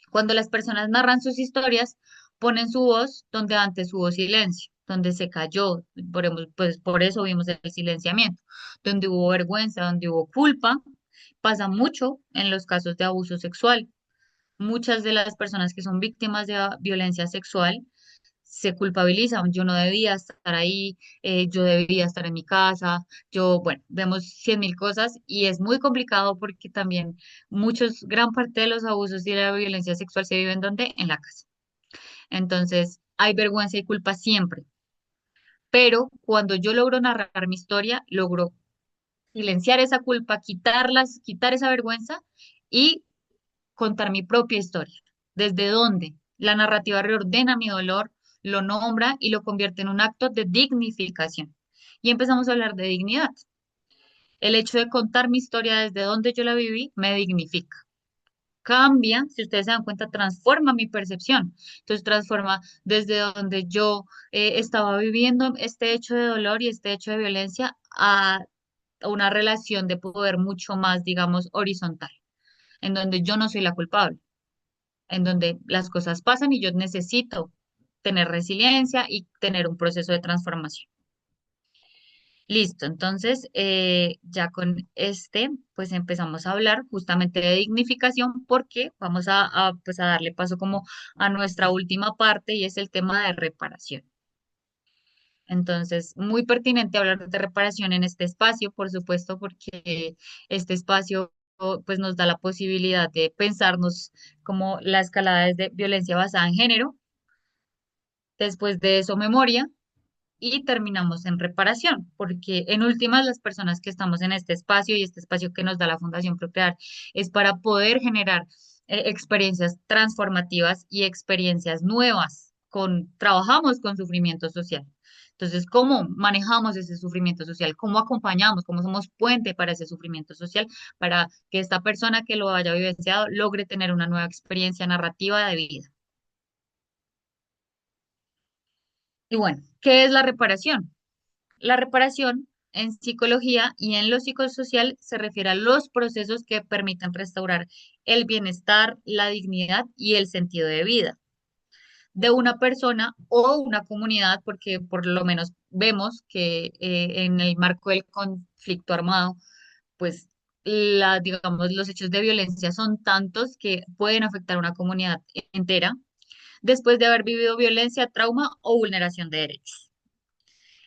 Cuando las personas narran sus historias, ponen su voz donde antes hubo silencio, donde se cayó, pues por eso vimos el silenciamiento, donde hubo vergüenza, donde hubo culpa. Pasa mucho en los casos de abuso sexual. Muchas de las personas que son víctimas de violencia sexual se culpabilizan. Yo no debía estar ahí, yo debía estar en mi casa, yo, bueno, vemos 100.000 cosas y es muy complicado porque también gran parte de los abusos y la violencia sexual se viven ¿dónde? En la casa. Entonces, hay vergüenza y culpa siempre, pero cuando yo logro narrar mi historia, logro silenciar esa culpa, quitar esa vergüenza y contar mi propia historia. ¿Desde dónde? La narrativa reordena mi dolor, lo nombra y lo convierte en un acto de dignificación. Y empezamos a hablar de dignidad. El hecho de contar mi historia desde donde yo la viví me dignifica. Cambia, si ustedes se dan cuenta, transforma mi percepción. Entonces transforma desde donde yo estaba viviendo este hecho de dolor y este hecho de violencia a una relación de poder mucho más, digamos, horizontal, en donde yo no soy la culpable, en donde las cosas pasan y yo necesito tener resiliencia y tener un proceso de transformación. Listo, entonces ya con pues empezamos a hablar justamente de dignificación porque vamos pues a darle paso como a nuestra última parte y es el tema de reparación. Entonces, muy pertinente hablar de reparación en este espacio, por supuesto, porque este espacio pues nos da la posibilidad de pensarnos como la escalada de violencia basada en género, después de eso memoria y terminamos en reparación, porque en últimas las personas que estamos en este espacio y este espacio que nos da la Fundación Procrear es para poder generar experiencias transformativas y experiencias nuevas. Trabajamos con sufrimiento social. Entonces, ¿cómo manejamos ese sufrimiento social? ¿Cómo acompañamos? ¿Cómo somos puente para ese sufrimiento social? Para que esta persona que lo haya vivenciado logre tener una nueva experiencia narrativa de vida. Y bueno, ¿qué es la reparación? La reparación en psicología y en lo psicosocial se refiere a los procesos que permiten restaurar el bienestar, la dignidad y el sentido de vida de una persona o una comunidad, porque por lo menos vemos que en el marco del conflicto armado, pues digamos, los hechos de violencia son tantos que pueden afectar a una comunidad entera después de haber vivido violencia, trauma o vulneración de derechos.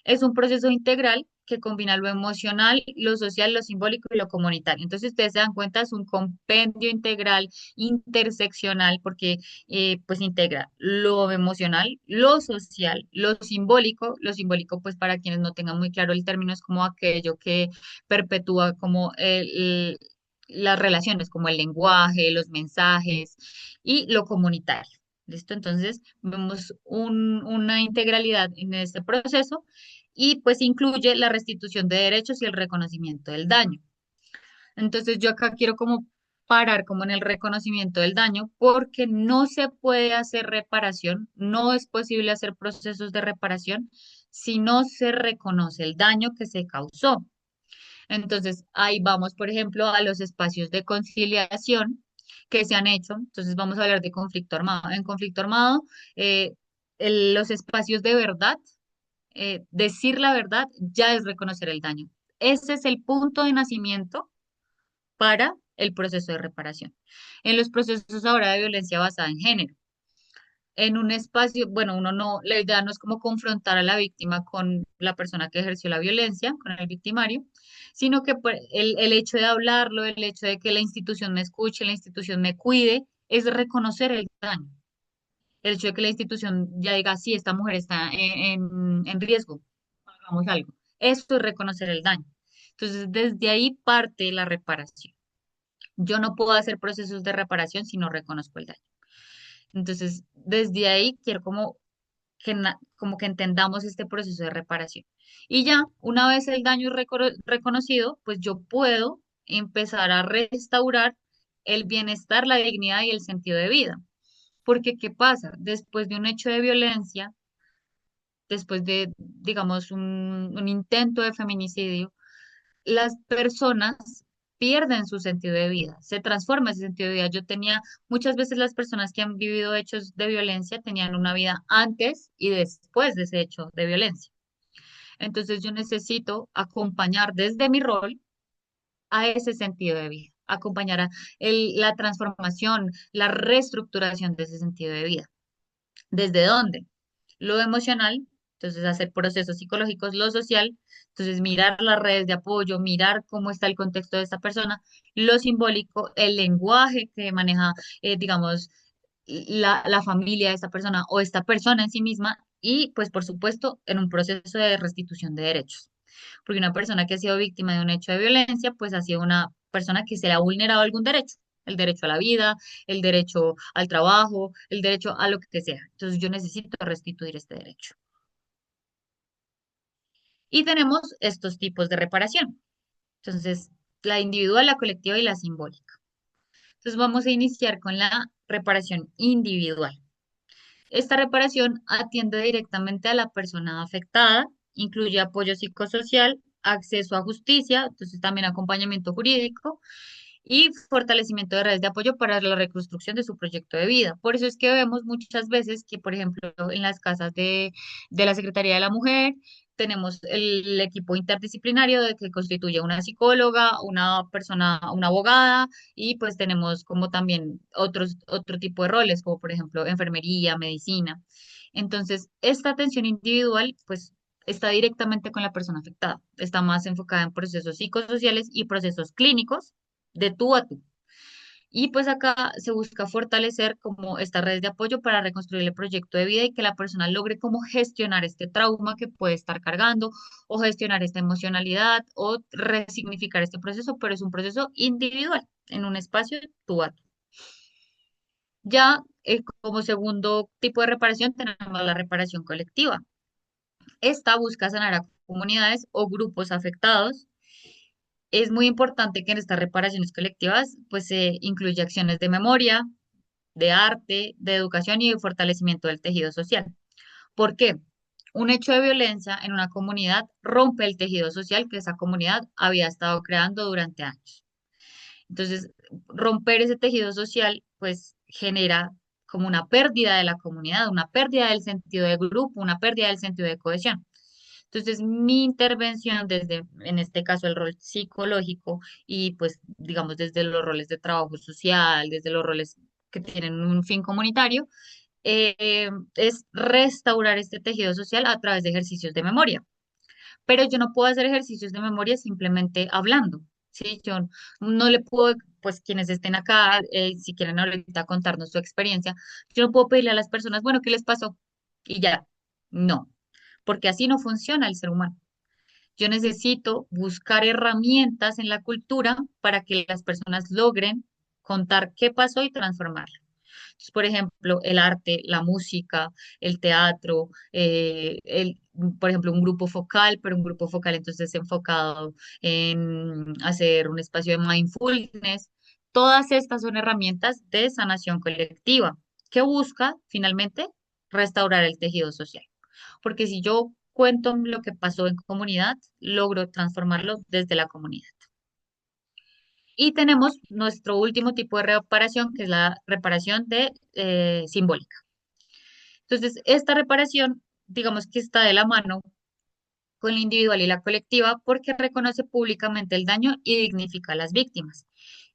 Es un proceso integral que combina lo emocional, lo social, lo simbólico y lo comunitario. Entonces, ustedes se dan cuenta, es un compendio integral, interseccional, porque pues integra lo emocional, lo social, lo simbólico, pues para quienes no tengan muy claro el término, es como aquello que perpetúa como las relaciones, como el lenguaje, los mensajes y lo comunitario. ¿Listo? Entonces, vemos una integralidad en este proceso y pues incluye la restitución de derechos y el reconocimiento del daño. Entonces yo acá quiero como parar como en el reconocimiento del daño porque no se puede hacer reparación, no es posible hacer procesos de reparación si no se reconoce el daño que se causó. Entonces, ahí vamos, por ejemplo, a los espacios de conciliación que se han hecho. Entonces, vamos a hablar de conflicto armado. En conflicto armado, eh, los espacios de verdad, decir la verdad ya es reconocer el daño. Ese es el punto de nacimiento para el proceso de reparación. En los procesos ahora de violencia basada en género, en un espacio, bueno, uno no, la idea no es como confrontar a la víctima con la persona que ejerció la violencia, con el victimario, sino que pues, el hecho de hablarlo, el hecho de que la institución me escuche, la institución me cuide, es reconocer el daño. El hecho de que la institución ya diga, sí, esta mujer está en riesgo, hagamos algo. Esto es reconocer el daño. Entonces, desde ahí parte la reparación. Yo no puedo hacer procesos de reparación si no reconozco el daño. Entonces, desde ahí quiero como que entendamos este proceso de reparación. Y ya, una vez el daño es reconocido, pues yo puedo empezar a restaurar el bienestar, la dignidad y el sentido de vida. Porque, ¿qué pasa? Después de un hecho de violencia, después de, digamos, un intento de feminicidio, las personas pierden su sentido de vida, se transforma ese sentido de vida. Yo tenía, muchas veces las personas que han vivido hechos de violencia tenían una vida antes y después de ese hecho de violencia. Entonces yo necesito acompañar desde mi rol a ese sentido de vida, acompañar a la transformación, la reestructuración de ese sentido de vida. ¿Desde dónde? Lo emocional, entonces hacer procesos psicológicos, lo social, entonces mirar las redes de apoyo, mirar cómo está el contexto de esta persona, lo simbólico, el lenguaje que maneja, digamos, la familia de esta persona o esta persona en sí misma y pues por supuesto en un proceso de restitución de derechos. Porque una persona que ha sido víctima de un hecho de violencia, pues ha sido una persona que se le ha vulnerado algún derecho, el derecho a la vida, el derecho al trabajo, el derecho a lo que sea. Entonces yo necesito restituir este derecho. Y tenemos estos tipos de reparación. Entonces, la individual, la colectiva y la simbólica. Entonces vamos a iniciar con la reparación individual. Esta reparación atiende directamente a la persona afectada, incluye apoyo psicosocial, acceso a justicia, entonces también acompañamiento jurídico y fortalecimiento de redes de apoyo para la reconstrucción de su proyecto de vida. Por eso es que vemos muchas veces que, por ejemplo, en las casas de la Secretaría de la Mujer, tenemos el equipo interdisciplinario de que constituye una psicóloga, una persona, una abogada, y pues tenemos como también otro tipo de roles, como por ejemplo enfermería, medicina. Entonces, esta atención individual, pues está directamente con la persona afectada, está más enfocada en procesos psicosociales y procesos clínicos de tú a tú. Y pues acá se busca fortalecer como estas redes de apoyo para reconstruir el proyecto de vida y que la persona logre cómo gestionar este trauma que puede estar cargando o gestionar esta emocionalidad o resignificar este proceso, pero es un proceso individual en un espacio tú a tú. Ya como segundo tipo de reparación tenemos la reparación colectiva. Esta busca sanar a comunidades o grupos afectados. Es muy importante que en estas reparaciones colectivas pues se incluya acciones de memoria, de arte, de educación y de fortalecimiento del tejido social. ¿Por qué? Un hecho de violencia en una comunidad rompe el tejido social que esa comunidad había estado creando durante años. Entonces, romper ese tejido social pues genera como una pérdida de la comunidad, una pérdida del sentido de grupo, una pérdida del sentido de cohesión. Entonces, mi intervención desde, en este caso, el rol psicológico y pues, digamos, desde los roles de trabajo social, desde los roles que tienen un fin comunitario, es restaurar este tejido social a través de ejercicios de memoria. Pero yo no puedo hacer ejercicios de memoria simplemente hablando, ¿sí? Yo no le puedo, pues quienes estén acá, si quieren ahorita contarnos su experiencia, yo no puedo pedirle a las personas, bueno, ¿qué les pasó? Y ya, no, porque así no funciona el ser humano. Yo necesito buscar herramientas en la cultura para que las personas logren contar qué pasó y transformarlo. Entonces, por ejemplo, el arte, la música, el teatro, por ejemplo, un grupo focal, pero un grupo focal entonces enfocado en hacer un espacio de mindfulness. Todas estas son herramientas de sanación colectiva que busca finalmente restaurar el tejido social. Porque si yo cuento lo que pasó en comunidad, logro transformarlo desde la comunidad. Y tenemos nuestro último tipo de reparación, que es la reparación simbólica. Entonces, esta reparación, digamos que está de la mano con la individual y la colectiva porque reconoce públicamente el daño y dignifica a las víctimas.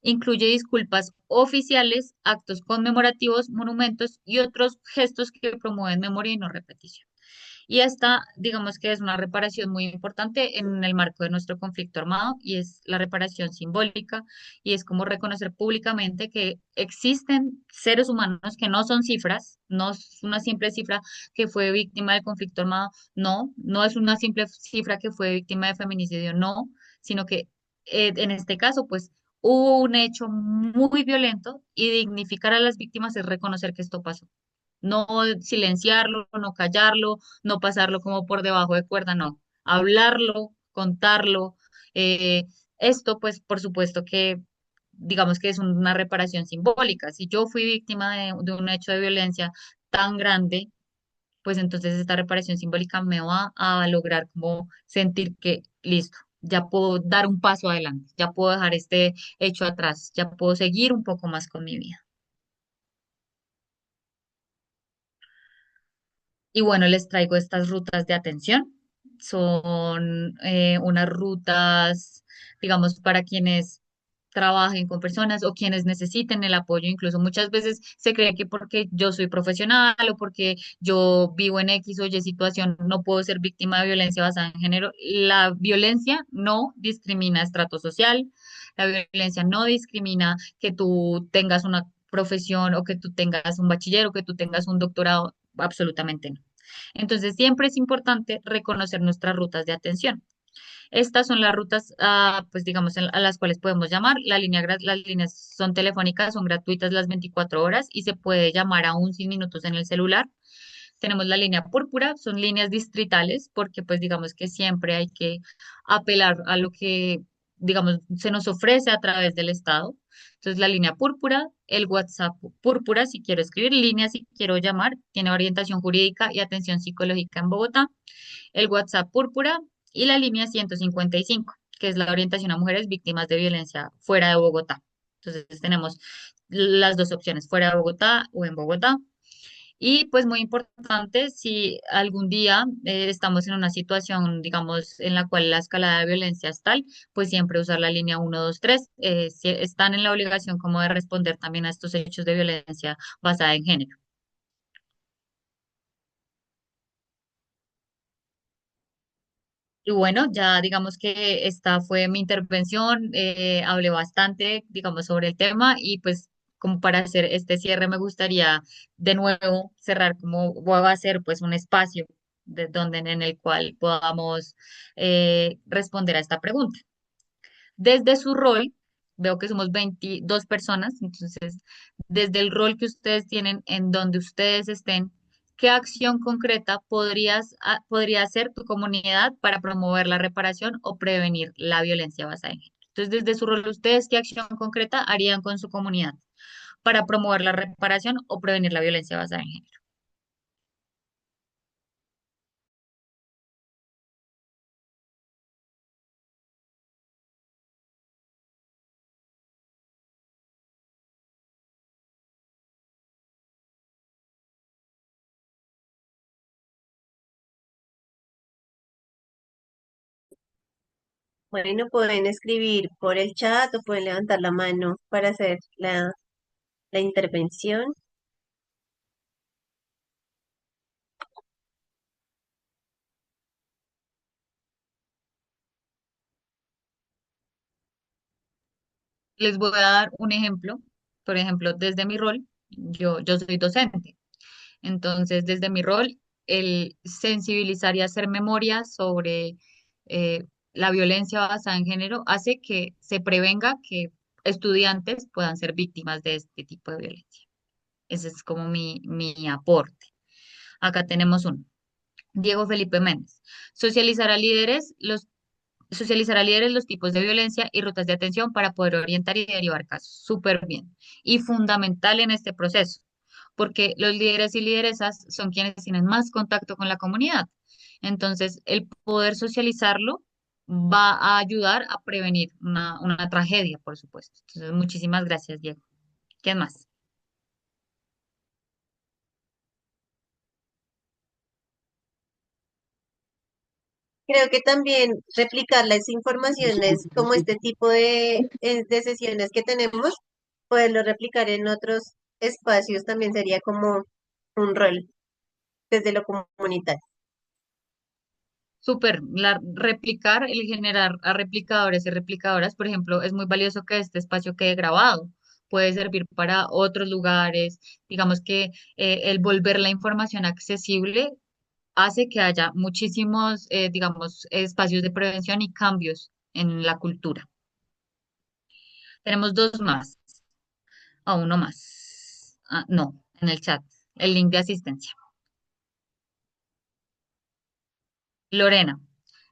Incluye disculpas oficiales, actos conmemorativos, monumentos y otros gestos que promueven memoria y no repetición. Y esta, digamos que es una reparación muy importante en el marco de nuestro conflicto armado y es la reparación simbólica y es como reconocer públicamente que existen seres humanos que no son cifras, no es una simple cifra que fue víctima del conflicto armado, no, no es una simple cifra que fue víctima de feminicidio, no, sino que en este caso, pues hubo un hecho muy violento y dignificar a las víctimas es reconocer que esto pasó. No silenciarlo, no callarlo, no pasarlo como por debajo de cuerda, no. Hablarlo, contarlo. eh, Esto, pues, por supuesto que, digamos que es una reparación simbólica. Si yo fui víctima de un hecho de violencia tan grande, pues entonces esta reparación simbólica me va a lograr como sentir que, listo, ya puedo dar un paso adelante, ya puedo dejar este hecho atrás, ya puedo seguir un poco más con mi vida. Y bueno, les traigo estas rutas de atención. Son unas rutas, digamos, para quienes trabajen con personas o quienes necesiten el apoyo. Incluso muchas veces se cree que porque yo soy profesional o porque yo vivo en X o Y situación no puedo ser víctima de violencia basada en género. La violencia no discrimina estrato social. La violencia no discrimina que tú tengas una profesión o que tú tengas un bachiller o que tú tengas un doctorado. Absolutamente no. Entonces, siempre es importante reconocer nuestras rutas de atención. Estas son las rutas, pues digamos, a las cuales podemos llamar. Las líneas son telefónicas, son gratuitas las 24 horas y se puede llamar aún sin minutos en el celular. Tenemos la línea púrpura, son líneas distritales porque pues digamos que siempre hay que apelar a lo que, digamos, se nos ofrece a través del Estado. Entonces la línea púrpura, el WhatsApp púrpura, si quiero escribir líneas, si quiero llamar, tiene orientación jurídica y atención psicológica en Bogotá. El WhatsApp púrpura y la línea 155, que es la orientación a mujeres víctimas de violencia fuera de Bogotá. Entonces tenemos las dos opciones, fuera de Bogotá o en Bogotá. Y pues muy importante, si algún día estamos en una situación, digamos, en la cual la escalada de violencia es tal, pues siempre usar la línea 123. Si están en la obligación como de responder también a estos hechos de violencia basada en género. Y bueno, ya digamos que esta fue mi intervención, hablé bastante, digamos, sobre el tema y pues como para hacer este cierre me gustaría de nuevo cerrar como voy a hacer pues un espacio de donde en el cual podamos responder a esta pregunta. Desde su rol, veo que somos 22 personas, entonces, desde el rol que ustedes tienen en donde ustedes estén, ¿qué acción concreta podría hacer tu comunidad para promover la reparación o prevenir la violencia basada en género? Entonces, desde su rol, ¿ustedes qué acción concreta harían con su comunidad para promover la reparación o prevenir la violencia basada en género? Bueno, pueden escribir por el chat o pueden levantar la mano para hacer la intervención. Les voy a dar un ejemplo. Por ejemplo, desde mi rol, yo soy docente. Entonces, desde mi rol, el sensibilizar y hacer memoria sobre eh, la violencia basada en género hace que se prevenga que estudiantes puedan ser víctimas de este tipo de violencia. Ese es como mi aporte. Acá tenemos uno. Diego Felipe Méndez. Socializar a líderes socializar a líderes los tipos de violencia y rutas de atención para poder orientar y derivar casos. Súper bien. Y fundamental en este proceso. porque los líderes y lideresas son quienes tienen más contacto con la comunidad. Entonces, el poder socializarlo va a ayudar a prevenir una tragedia, por supuesto. Entonces, muchísimas gracias, Diego. ¿Quién más? Creo que también replicar las informaciones como este tipo de sesiones que tenemos, poderlo replicar en otros espacios también sería como un rol desde lo comunitario. Súper, replicar, el generar a replicadores y replicadoras, por ejemplo, es muy valioso que este espacio quede grabado. Puede servir para otros lugares. Digamos que el volver la información accesible hace que haya muchísimos, digamos, espacios de prevención y cambios en la cultura. Tenemos dos más, o uno más. Ah, no, en el chat, el link de asistencia. Lorena,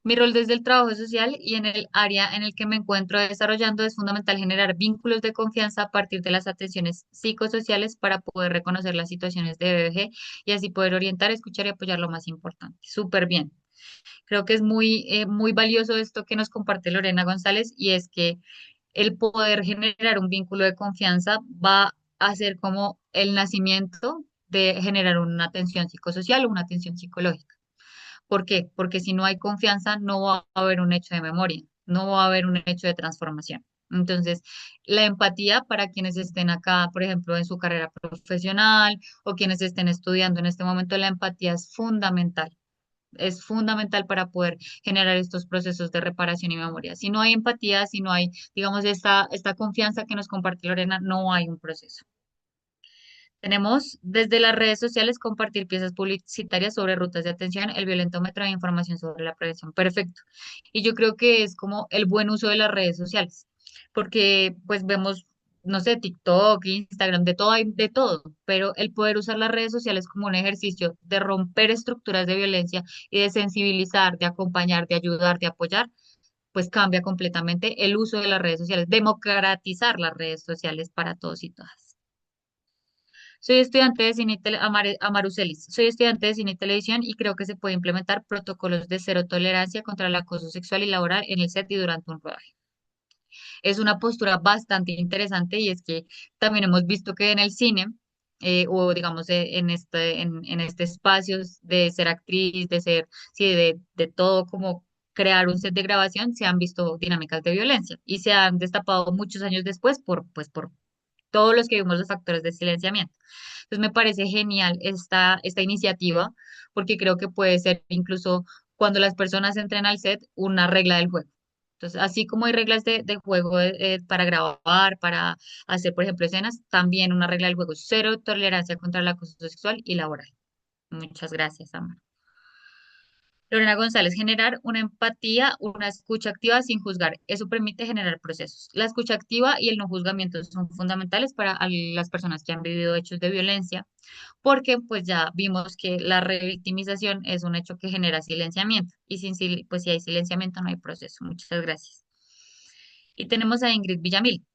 mi rol desde el trabajo social y en el área en el que me encuentro desarrollando es fundamental generar vínculos de confianza a partir de las atenciones psicosociales para poder reconocer las situaciones de BBG y así poder orientar, escuchar y apoyar lo más importante. Súper bien. Creo que es muy valioso esto que nos comparte Lorena González y es que el poder generar un vínculo de confianza va a ser como el nacimiento de generar una atención psicosocial o una atención psicológica. ¿Por qué? Porque si no hay confianza, no va a haber un hecho de memoria, no va a haber un hecho de transformación. Entonces, la empatía para quienes estén acá, por ejemplo, en su carrera profesional o quienes estén estudiando en este momento, la empatía es fundamental. Es fundamental para poder generar estos procesos de reparación y memoria. Si no hay empatía, si no hay, digamos, esta confianza que nos comparte Lorena, no hay un proceso. Tenemos desde las redes sociales compartir piezas publicitarias sobre rutas de atención, el violentómetro e información sobre la prevención. Perfecto. Y yo creo que es como el buen uso de las redes sociales, porque pues vemos, no sé, TikTok, Instagram, de todo hay de todo, pero el poder usar las redes sociales como un ejercicio de romper estructuras de violencia y de sensibilizar, de acompañar, de ayudar, de apoyar, pues cambia completamente el uso de las redes sociales, democratizar las redes sociales para todos y todas. Soy estudiante de cine y Amarucelis. Soy estudiante de cine y televisión y creo que se puede implementar protocolos de cero tolerancia contra el acoso sexual y laboral en el set y durante un rodaje. Es una postura bastante interesante y es que también hemos visto que en el cine, o digamos en este espacio de ser actriz, de ser, sí, de todo como crear un set de grabación, se han visto dinámicas de violencia y se han destapado muchos años después por todos los que vimos los factores de silenciamiento. Entonces me parece genial esta iniciativa porque creo que puede ser incluso cuando las personas entren al set una regla del juego. Entonces, así como hay reglas de juego para grabar, para hacer, por ejemplo, escenas, también una regla del juego, cero tolerancia contra el acoso sexual y laboral. Muchas gracias, Amar. Lorena González, generar una empatía, una escucha activa sin juzgar. Eso permite generar procesos. La escucha activa y el no juzgamiento son fundamentales para las personas que han vivido hechos de violencia, porque pues ya vimos que la revictimización es un hecho que genera silenciamiento y pues si hay silenciamiento no hay proceso. Muchas gracias. Y tenemos a Ingrid Villamil.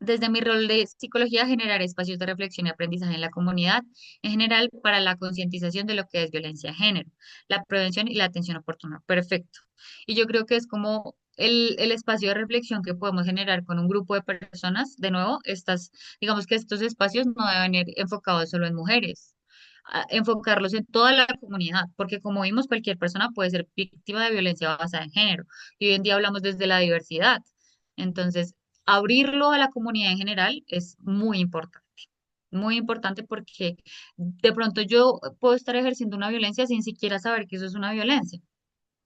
Desde mi rol de psicología, generar espacios de reflexión y aprendizaje en la comunidad, en general para la concientización de lo que es violencia de género, la prevención y la atención oportuna. Perfecto. Y yo creo que es como el espacio de reflexión que podemos generar con un grupo de personas. De nuevo, digamos que estos espacios no deben ir enfocados solo en mujeres, enfocarlos en toda la comunidad, porque como vimos, cualquier persona puede ser víctima de violencia basada en género. Y hoy en día hablamos desde la diversidad. Entonces, abrirlo a la comunidad en general es muy importante porque de pronto yo puedo estar ejerciendo una violencia sin siquiera saber que eso es una violencia.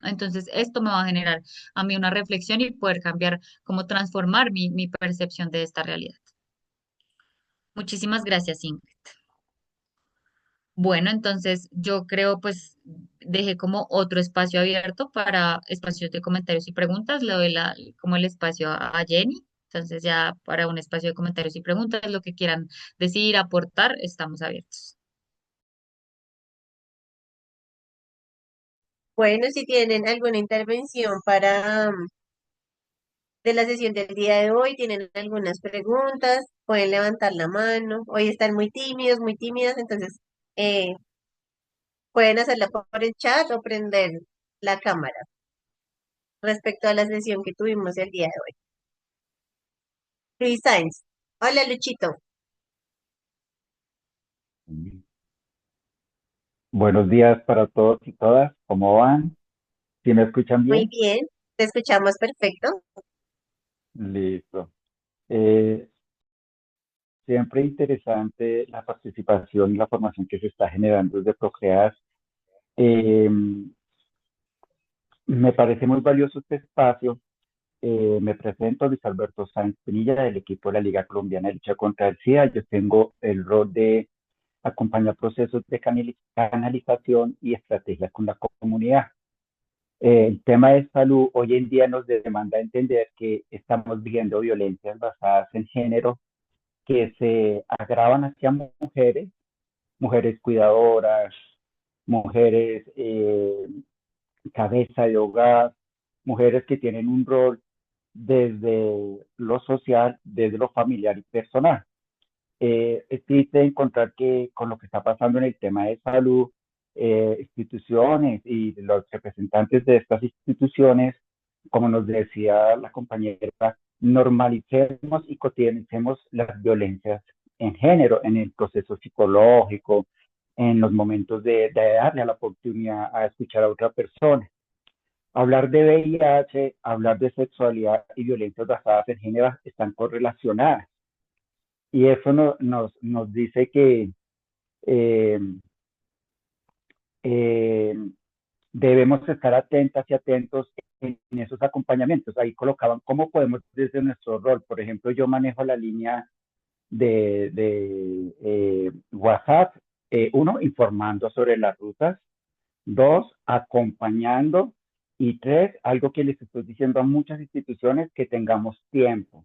Entonces, esto me va a generar a mí una reflexión y poder cambiar, cómo transformar mi percepción de esta realidad. Muchísimas gracias, Ingrid. Bueno, entonces yo creo pues dejé como otro espacio abierto para espacios de comentarios y preguntas. Le doy como el espacio a Jenny. Entonces ya para un espacio de comentarios y preguntas, lo que quieran decir, aportar, estamos abiertos. Bueno, si tienen alguna intervención de la sesión del día de hoy. ¿Tienen algunas preguntas? Pueden levantar la mano. Hoy están muy tímidos, muy tímidas, entonces eh, pueden hacerla por el chat o prender la cámara respecto a la sesión que tuvimos el día de hoy. Luis Sainz. Hola, Luchito. Buenos días para todos y todas. ¿Cómo van? ¿Sí me escuchan Muy bien? bien. Te escuchamos perfecto. Listo. Eh, Siempre interesante la participación y la formación que se está generando desde Procrear. Eh, Me parece muy valioso este espacio. Me presento, Luis Alberto Sáenz Pinilla, del equipo de la Liga Colombiana de Lucha contra el SIDA. Yo tengo el rol de acompañar procesos de canalización y estrategias con la comunidad. El tema de salud hoy en día nos demanda entender que estamos viviendo violencias basadas en género que se agravan hacia mujeres, mujeres cuidadoras, mujeres cabeza de hogar, mujeres que tienen un rol desde lo social, desde lo familiar y personal. Es triste encontrar que con lo que está pasando en el tema de salud, instituciones y los representantes de estas instituciones, como nos decía la compañera, normalicemos y cotidianicemos las violencias en género, en el proceso psicológico, en los momentos de darle la oportunidad a escuchar a otra persona. Hablar de VIH, hablar de sexualidad y violencias basadas en género están correlacionadas. Y eso nos dice que eh, eh, debemos estar atentas y atentos en esos acompañamientos. Ahí colocaban cómo podemos desde nuestro rol. Por ejemplo, yo manejo la línea de WhatsApp. Uno, informando sobre las rutas. Dos, acompañando. Y tres, algo que les estoy diciendo a muchas instituciones, que tengamos tiempo.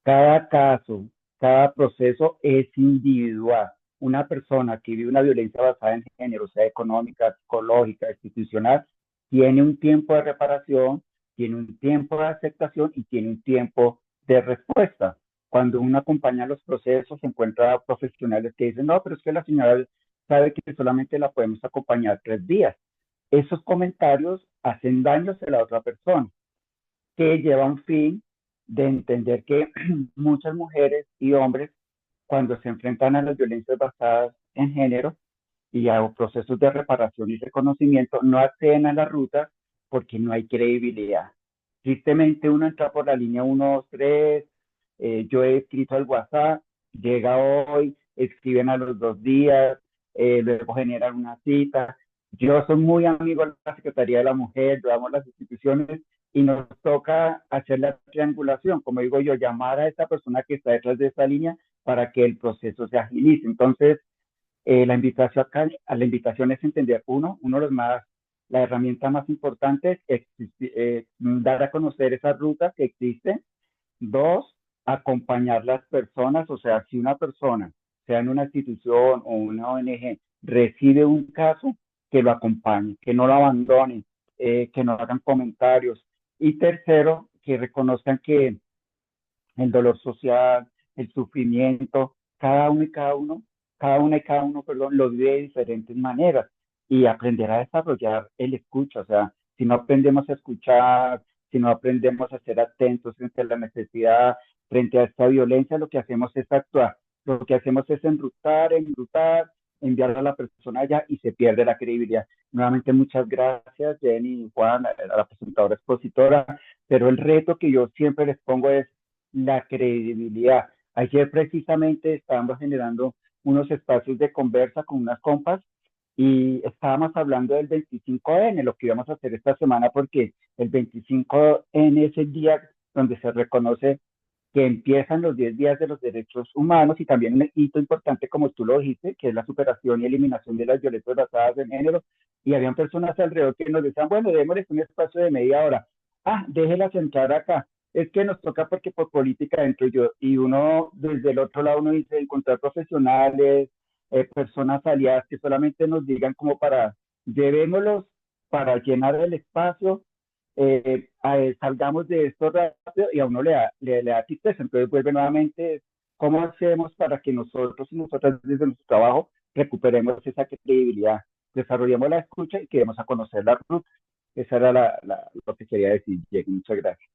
Cada caso, cada proceso es individual. Una persona que vive una violencia basada en género, sea económica, psicológica, institucional, tiene un tiempo de reparación, tiene un tiempo de aceptación y tiene un tiempo de respuesta. Cuando uno acompaña los procesos, se encuentra profesionales que dicen, no, pero es que la señora sabe que solamente la podemos acompañar 3 días. Esos comentarios hacen daños a la otra persona, que lleva un fin de entender que muchas mujeres y hombres, cuando se enfrentan a las violencias basadas en género y a procesos de reparación y reconocimiento, no acceden a la ruta porque no hay credibilidad. Tristemente uno entra por la línea 1, 2, 3, yo he escrito al WhatsApp, llega hoy, escriben a los 2 días, luego generan una cita. Yo soy muy amigo de la Secretaría de la Mujer, yo amo las instituciones y nos toca hacer la triangulación, como digo yo, llamar a esta persona que está detrás de esta línea para que el proceso se agilice. Entonces, la invitación acá, a la invitación es entender, uno de los más, la herramienta más importante es dar a conocer esas rutas que existen. Dos, acompañar las personas, o sea, si una persona, sea en una institución o una ONG, recibe un caso, que lo acompañe, que no lo abandonen, que no hagan comentarios. Y tercero, que reconozcan que el dolor social, el sufrimiento, cada una y cada uno, perdón, lo vive de diferentes maneras y aprender a desarrollar el escucha, o sea, si no aprendemos a escuchar, si no aprendemos a ser atentos frente a la necesidad, frente a esta violencia, lo que hacemos es actuar, lo que hacemos es enrutar, enviar a la persona allá y se pierde la credibilidad. Nuevamente, muchas gracias, Jenny, Juan, a la presentadora expositora, pero el reto que yo siempre les pongo es la credibilidad. Ayer precisamente estábamos generando unos espacios de conversa con unas compas y estábamos hablando del 25N, lo que íbamos a hacer esta semana, porque el 25N es el día donde se reconoce que empiezan los 10 días de los derechos humanos y también un hito importante, como tú lo dijiste, que es la superación y eliminación de las violencias basadas en género. Y habían personas alrededor que nos decían, bueno, démosles un espacio de media hora. Ah, déjelas entrar acá. Es que nos toca porque por política dentro yo, y uno desde el otro lado uno dice encontrar profesionales, personas aliadas que solamente nos digan como para, llevémoslos para llenar el espacio, salgamos de esto rápido y a uno le da tristeza. Entonces vuelve nuevamente, ¿cómo hacemos para que nosotros y nosotras desde nuestro trabajo recuperemos esa credibilidad? Desarrollemos la escucha y queremos a conocer la ruta. Esa era lo que quería decir, Diego. Muchas gracias.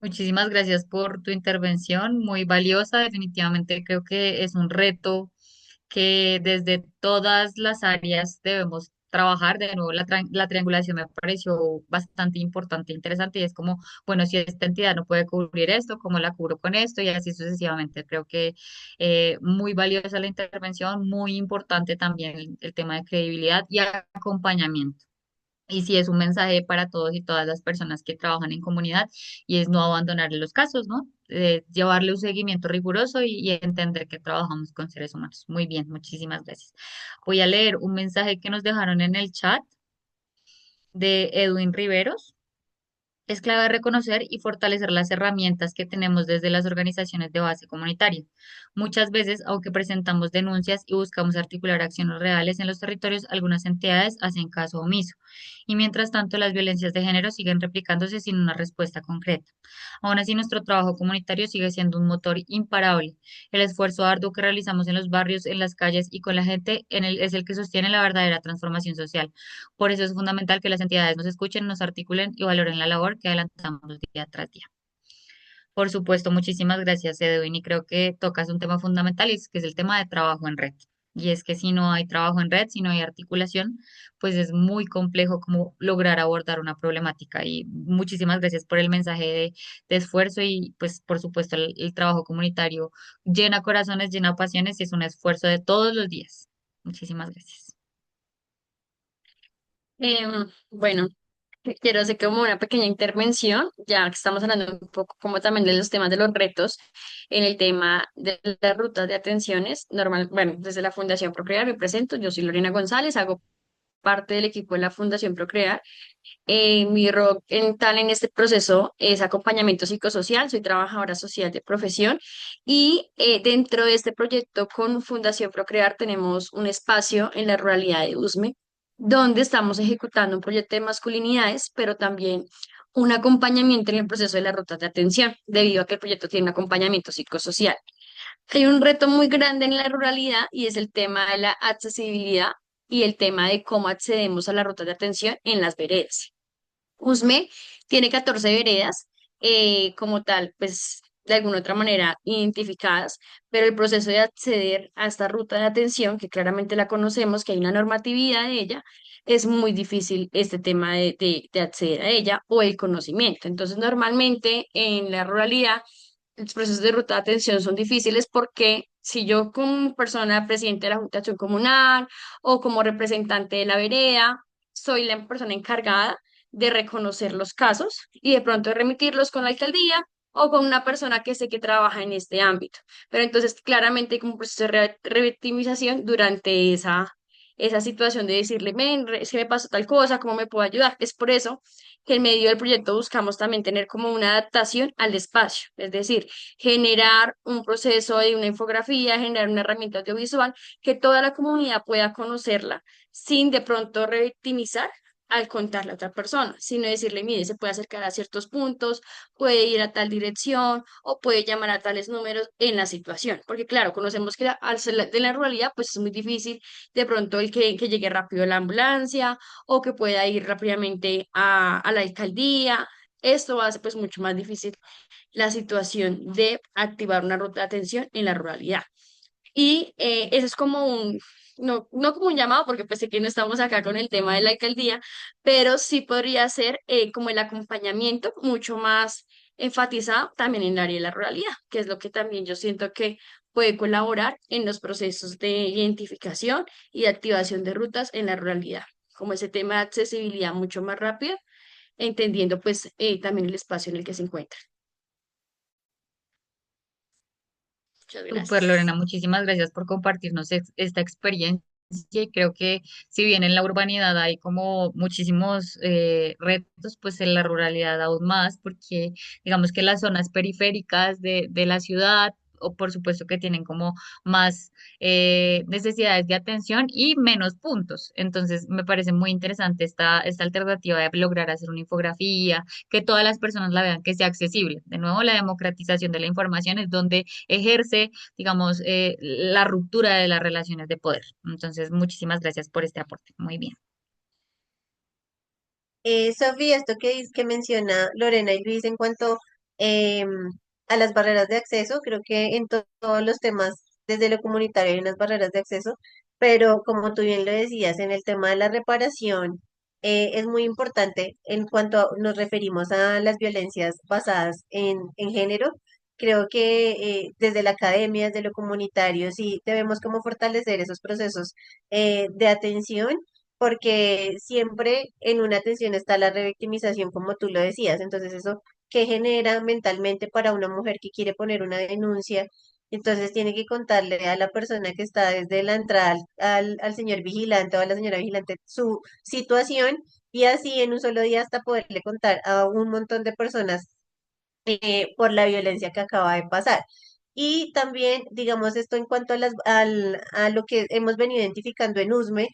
Muchísimas gracias por tu intervención, muy valiosa. Definitivamente creo que es un reto que desde todas las áreas debemos trabajar. De nuevo, la triangulación me pareció bastante importante e interesante y es como, bueno, si esta entidad no puede cubrir esto, ¿cómo la cubro con esto? Y así sucesivamente. Creo que muy valiosa la intervención, muy importante también el tema de credibilidad y acompañamiento. Y sí es un mensaje para todos y todas las personas que trabajan en comunidad y es no abandonar los casos, ¿no? Llevarle un seguimiento riguroso y entender que trabajamos con seres humanos. Muy bien, muchísimas gracias. Voy a leer un mensaje que nos dejaron en el chat de Edwin Riveros. Es clave reconocer y fortalecer las herramientas que tenemos desde las organizaciones de base comunitaria. Muchas veces, aunque presentamos denuncias y buscamos articular acciones reales en los territorios, algunas entidades hacen caso omiso. Y mientras tanto, las violencias de género siguen replicándose sin una respuesta concreta. Aún así, nuestro trabajo comunitario sigue siendo un motor imparable. El esfuerzo arduo que realizamos en los barrios, en las calles y con la gente es el que sostiene la verdadera transformación social. Por eso es fundamental que las entidades nos escuchen, nos articulen y valoren la labor que adelantamos día tras día. Por supuesto, muchísimas gracias, Edwin, y creo que tocas un tema fundamental, y es que es el tema de trabajo en red. Y es que si no hay trabajo en red, si no hay articulación, pues es muy complejo como lograr abordar una problemática. Y muchísimas gracias por el mensaje de esfuerzo y pues por supuesto el trabajo comunitario llena corazones, llena pasiones y es un esfuerzo de todos los días. Muchísimas gracias. Bueno, quiero hacer como una pequeña intervención, ya que estamos hablando un poco como también de los temas de los retos en el tema de las rutas de atenciones. Normal, bueno, desde la Fundación Procrear me presento, yo soy Lorena González, hago parte del equipo de la Fundación Procrear. Mi rol en este proceso es acompañamiento psicosocial, soy trabajadora social de profesión y dentro de este proyecto con Fundación Procrear tenemos un espacio en la ruralidad de Usme donde estamos ejecutando un proyecto de masculinidades, pero también un acompañamiento en el proceso de las rutas de atención, debido a que el proyecto tiene un acompañamiento psicosocial. Hay un reto muy grande en la ruralidad y es el tema de la accesibilidad y el tema de cómo accedemos a las rutas de atención en las veredas. USME tiene 14 veredas, como tal, pues de alguna otra manera identificadas, pero el proceso de acceder a esta ruta de atención, que claramente la conocemos, que hay una normatividad de ella, es muy difícil este tema de acceder a ella o el conocimiento. Entonces, normalmente en la ruralidad, los procesos de ruta de atención son difíciles porque si yo como persona presidente de la Junta de Acción Comunal o como representante de la vereda, soy la persona encargada de reconocer los casos y de pronto de remitirlos con la alcaldía o con una persona que sé que trabaja en este ámbito. Pero entonces claramente hay como un proceso de revictimización durante esa situación de decirle, ven, es que me pasó tal cosa, ¿cómo me puedo ayudar? Es por eso que en medio del proyecto buscamos también tener como una adaptación al espacio, es decir, generar un proceso de una infografía, generar una herramienta audiovisual que toda la comunidad pueda conocerla sin de pronto revictimizar al contarle a otra persona, sino decirle, mire, se puede acercar a ciertos puntos, puede ir a tal dirección o puede llamar a tales números en la situación, porque claro, conocemos que al ser de la ruralidad, pues es muy difícil de pronto que llegue rápido la ambulancia o que pueda ir rápidamente a la alcaldía. Esto hace pues mucho más difícil la situación de activar una ruta de atención en la ruralidad. Y eso es como no como un llamado, porque pues sé que no estamos acá con el tema de la alcaldía, pero sí podría ser como el acompañamiento mucho más enfatizado también en el área de la ruralidad, que es lo que también yo siento que puede colaborar en los procesos de identificación y de activación de rutas en la ruralidad, como ese tema de accesibilidad mucho más rápida, entendiendo pues también el espacio en el que se encuentra. Muchas Super gracias. Lorena, muchísimas gracias por compartirnos esta experiencia. Y creo que si bien en la urbanidad hay como muchísimos retos, pues en la ruralidad aún más, porque digamos que las zonas periféricas de la ciudad o por supuesto que tienen como más necesidades de atención y menos puntos. Entonces, me parece muy interesante esta alternativa de lograr hacer una infografía, que todas las personas la vean, que sea accesible. De nuevo, la democratización de la información es donde ejerce, digamos, la ruptura de las relaciones de poder. Entonces, muchísimas gracias por este aporte. Muy bien. Sofía, esto que menciona Lorena y Luis en cuanto em, a las barreras de acceso, creo que en todos los temas, desde lo comunitario hay unas barreras de acceso, pero como tú bien lo decías, en el tema de la reparación, es muy importante en cuanto nos referimos a las violencias basadas en género. Creo que desde la academia, desde lo comunitario, sí debemos como fortalecer esos procesos de atención porque siempre en una atención está la revictimización, como tú lo decías. Entonces, eso que genera mentalmente para una mujer que quiere poner una denuncia, entonces tiene que contarle a la persona que está desde la entrada al señor vigilante o a la señora vigilante su situación y así en un solo día hasta poderle contar a un montón de personas por la violencia que acaba de pasar. Y también, digamos, esto en cuanto a lo que hemos venido identificando en USME,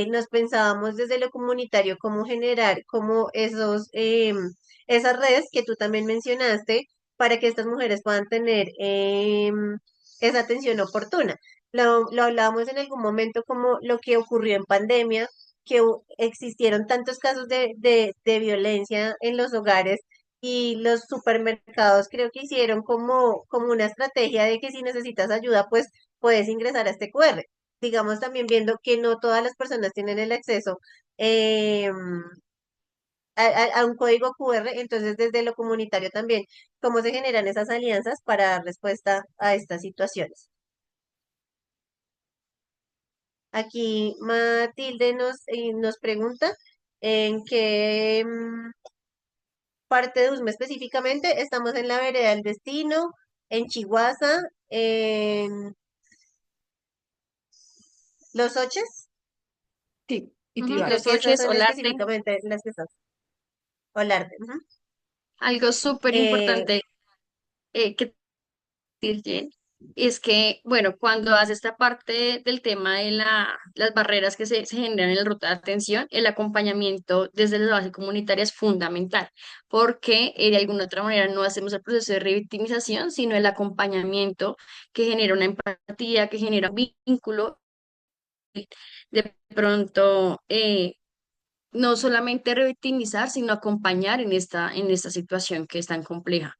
nos pensábamos desde lo comunitario cómo generar como esas redes que tú también mencionaste para que estas mujeres puedan tener esa atención oportuna. Lo hablábamos en algún momento como lo que ocurrió en pandemia, que existieron tantos casos de violencia en los hogares y los supermercados creo que hicieron como una estrategia de que si necesitas ayuda, pues puedes ingresar a este QR. Digamos también viendo que no todas las personas tienen el acceso eh, a un código QR, entonces desde lo comunitario también, cómo se generan esas alianzas para dar respuesta a estas situaciones. Aquí Matilde nos pregunta en qué parte de Usme específicamente, estamos en la vereda del destino, en Chihuahua, en Los Oches, Sí, y Ujú. creo Los que esas Oches, son Olarte, específicamente las que están, Olarte. Ujú. algo súper Eh, importante que decir, Jen, es que, bueno, cuando hace esta parte del tema de las barreras que se generan en la ruta de atención, el acompañamiento desde la base comunitaria es fundamental, porque de alguna otra manera no hacemos el proceso de revictimización, sino el acompañamiento que genera una empatía, que genera un vínculo, de pronto, no solamente revictimizar, sino acompañar en esta situación que es tan compleja.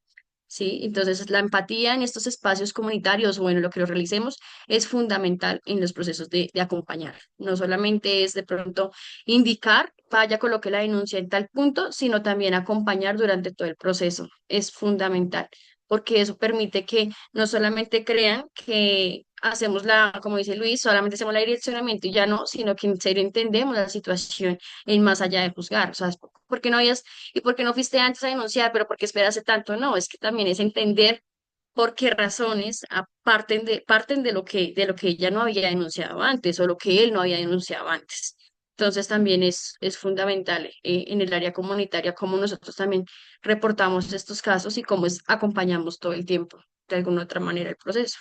¿Sí? Entonces, la empatía en estos espacios comunitarios o en lo que lo realicemos es fundamental en los procesos de acompañar. No solamente es de pronto indicar, vaya, coloque la denuncia en tal punto, sino también acompañar durante todo el proceso. Es fundamental, porque eso permite que no solamente crean que hacemos como dice Luis, solamente hacemos el direccionamiento y ya no, sino que en serio entendemos la situación en más allá de juzgar. O sea, ¿por qué no habías ¿y por qué no fuiste antes a denunciar? ¿Pero por qué esperaste tanto? No, es que también es entender por qué razones parten de lo que ella no había denunciado antes o lo que él no había denunciado antes. Entonces también es fundamental en el área comunitaria cómo nosotros también reportamos estos casos y cómo acompañamos todo el tiempo, de alguna otra manera, el proceso.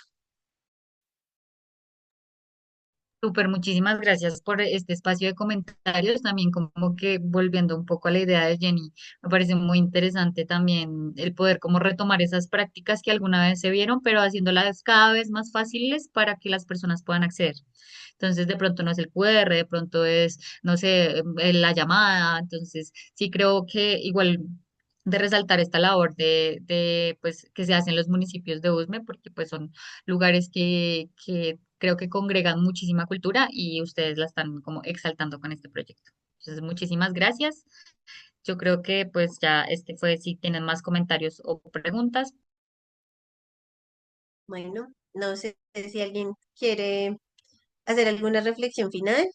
Súper, muchísimas gracias por este espacio de comentarios. También como que volviendo un poco a la idea de Jenny, me parece muy interesante también el poder como retomar esas prácticas que alguna vez se vieron, pero haciéndolas cada vez más fáciles para que las personas puedan acceder. Entonces, de pronto no es el QR, de pronto es, no sé, la llamada. Entonces, sí creo que igual de resaltar esta labor pues, que se hace en los municipios de Usme, porque pues son lugares que creo que congregan muchísima cultura y ustedes la están como exaltando con este proyecto. Entonces, muchísimas gracias. Yo creo que pues ya este fue, si tienen más comentarios o preguntas. bueno, no sé si alguien quiere hacer alguna reflexión final.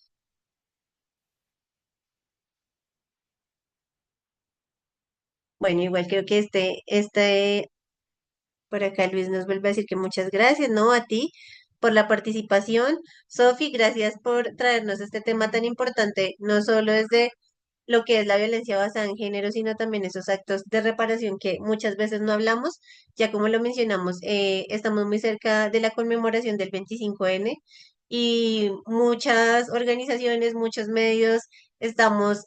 Bueno, igual creo que por acá Luis nos vuelve a decir que muchas gracias, ¿no? A ti por la participación. Sofi, gracias por traernos este tema tan importante, no solo desde lo que es la violencia basada en género, sino también esos actos de reparación que muchas veces no hablamos. Ya como lo mencionamos, estamos muy cerca de la conmemoración del 25N y muchas organizaciones, muchos medios estamos,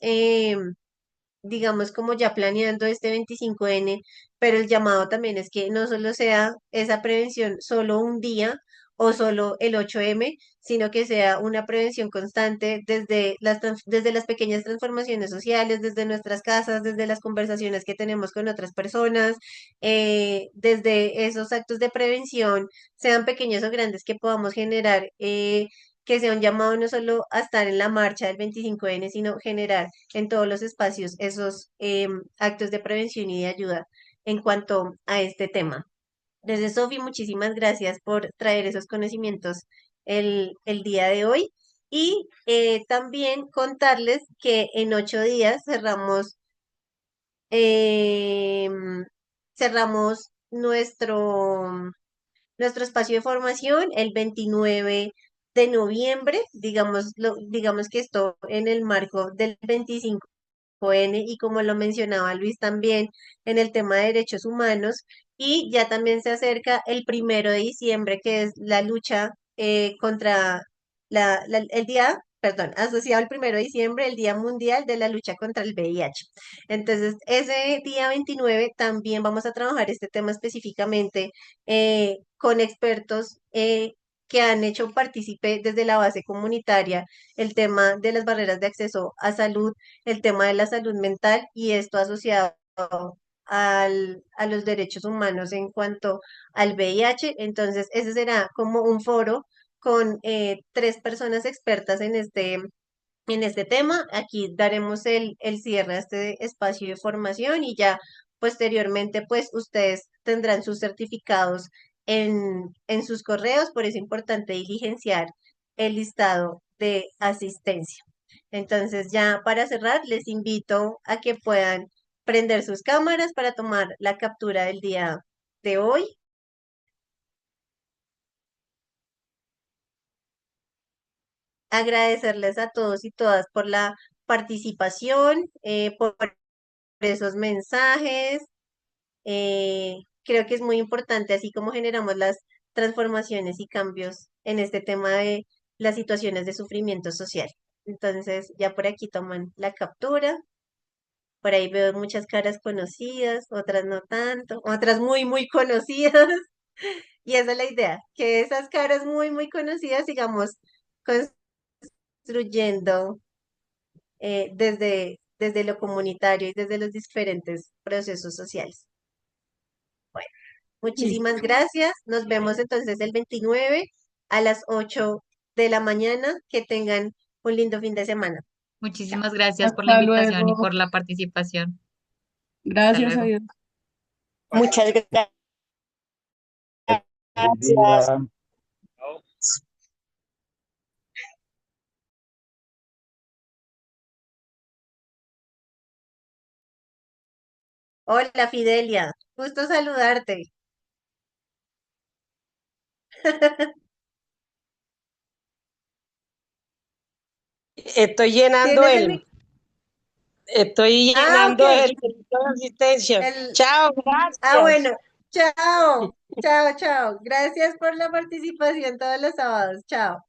digamos, como ya planeando este 25N, pero el llamado también es que no solo sea esa prevención solo un día o solo el 8M, sino que sea una prevención constante desde las pequeñas transformaciones sociales, desde nuestras casas, desde las conversaciones que tenemos con otras personas, desde esos actos de prevención, sean pequeños o grandes, que podamos generar, que sea un llamado no solo a estar en la marcha del 25N, sino generar en todos los espacios esos actos de prevención y de ayuda en cuanto a este tema. Desde Sofi, muchísimas gracias por traer esos conocimientos el día de hoy. Y también contarles que en 8 días cerramos nuestro espacio de formación el 29 de noviembre, digamos que esto en el marco del 25N y como lo mencionaba Luis también en el tema de derechos humanos, y ya también se acerca el 1 de diciembre, que es la lucha contra el día, perdón, asociado al 1 de diciembre, el Día Mundial de la Lucha contra el VIH. Entonces, ese día 29 también vamos a trabajar este tema específicamente con expertos que han hecho partícipe desde la base comunitaria el tema de las barreras de acceso a salud, el tema de la salud mental y esto asociado a los derechos humanos en cuanto al VIH. Entonces, ese será como un foro con 3 personas expertas en este tema. Aquí daremos el cierre a este espacio de formación y ya posteriormente, pues ustedes tendrán sus certificados en sus correos, por eso es importante diligenciar el listado de asistencia. Entonces, ya para cerrar, les invito a que puedan prender sus cámaras para tomar la captura del día de hoy. Agradecerles a todos y todas por la participación, por esos mensajes. Creo que es muy importante, así como generamos las transformaciones y cambios en este tema de las situaciones de sufrimiento social. Entonces, ya por aquí toman la captura. Por ahí veo muchas caras conocidas, otras no tanto, otras muy, muy conocidas. Y esa es la idea, que esas caras muy, muy conocidas sigamos construyendo desde lo comunitario y desde los diferentes procesos sociales. Bueno, muchísimas gracias. Nos vemos entonces el 29 a las 8 de la mañana. Que tengan un lindo fin de semana. Chao. Muchísimas gracias por la Hasta invitación y luego. por la participación. Hasta Gracias a luego. Dios. Muchas Feliz gracias. día. Hola, Fidelia. Gusto saludarte. Estoy llenando ¿Tienes el el, mic- estoy Ah, llenando ok. el registro de asistencia. El... Chao, Ah, gracias. bueno. Chao. Chao, chao. Gracias por la participación todos los sábados. Chao.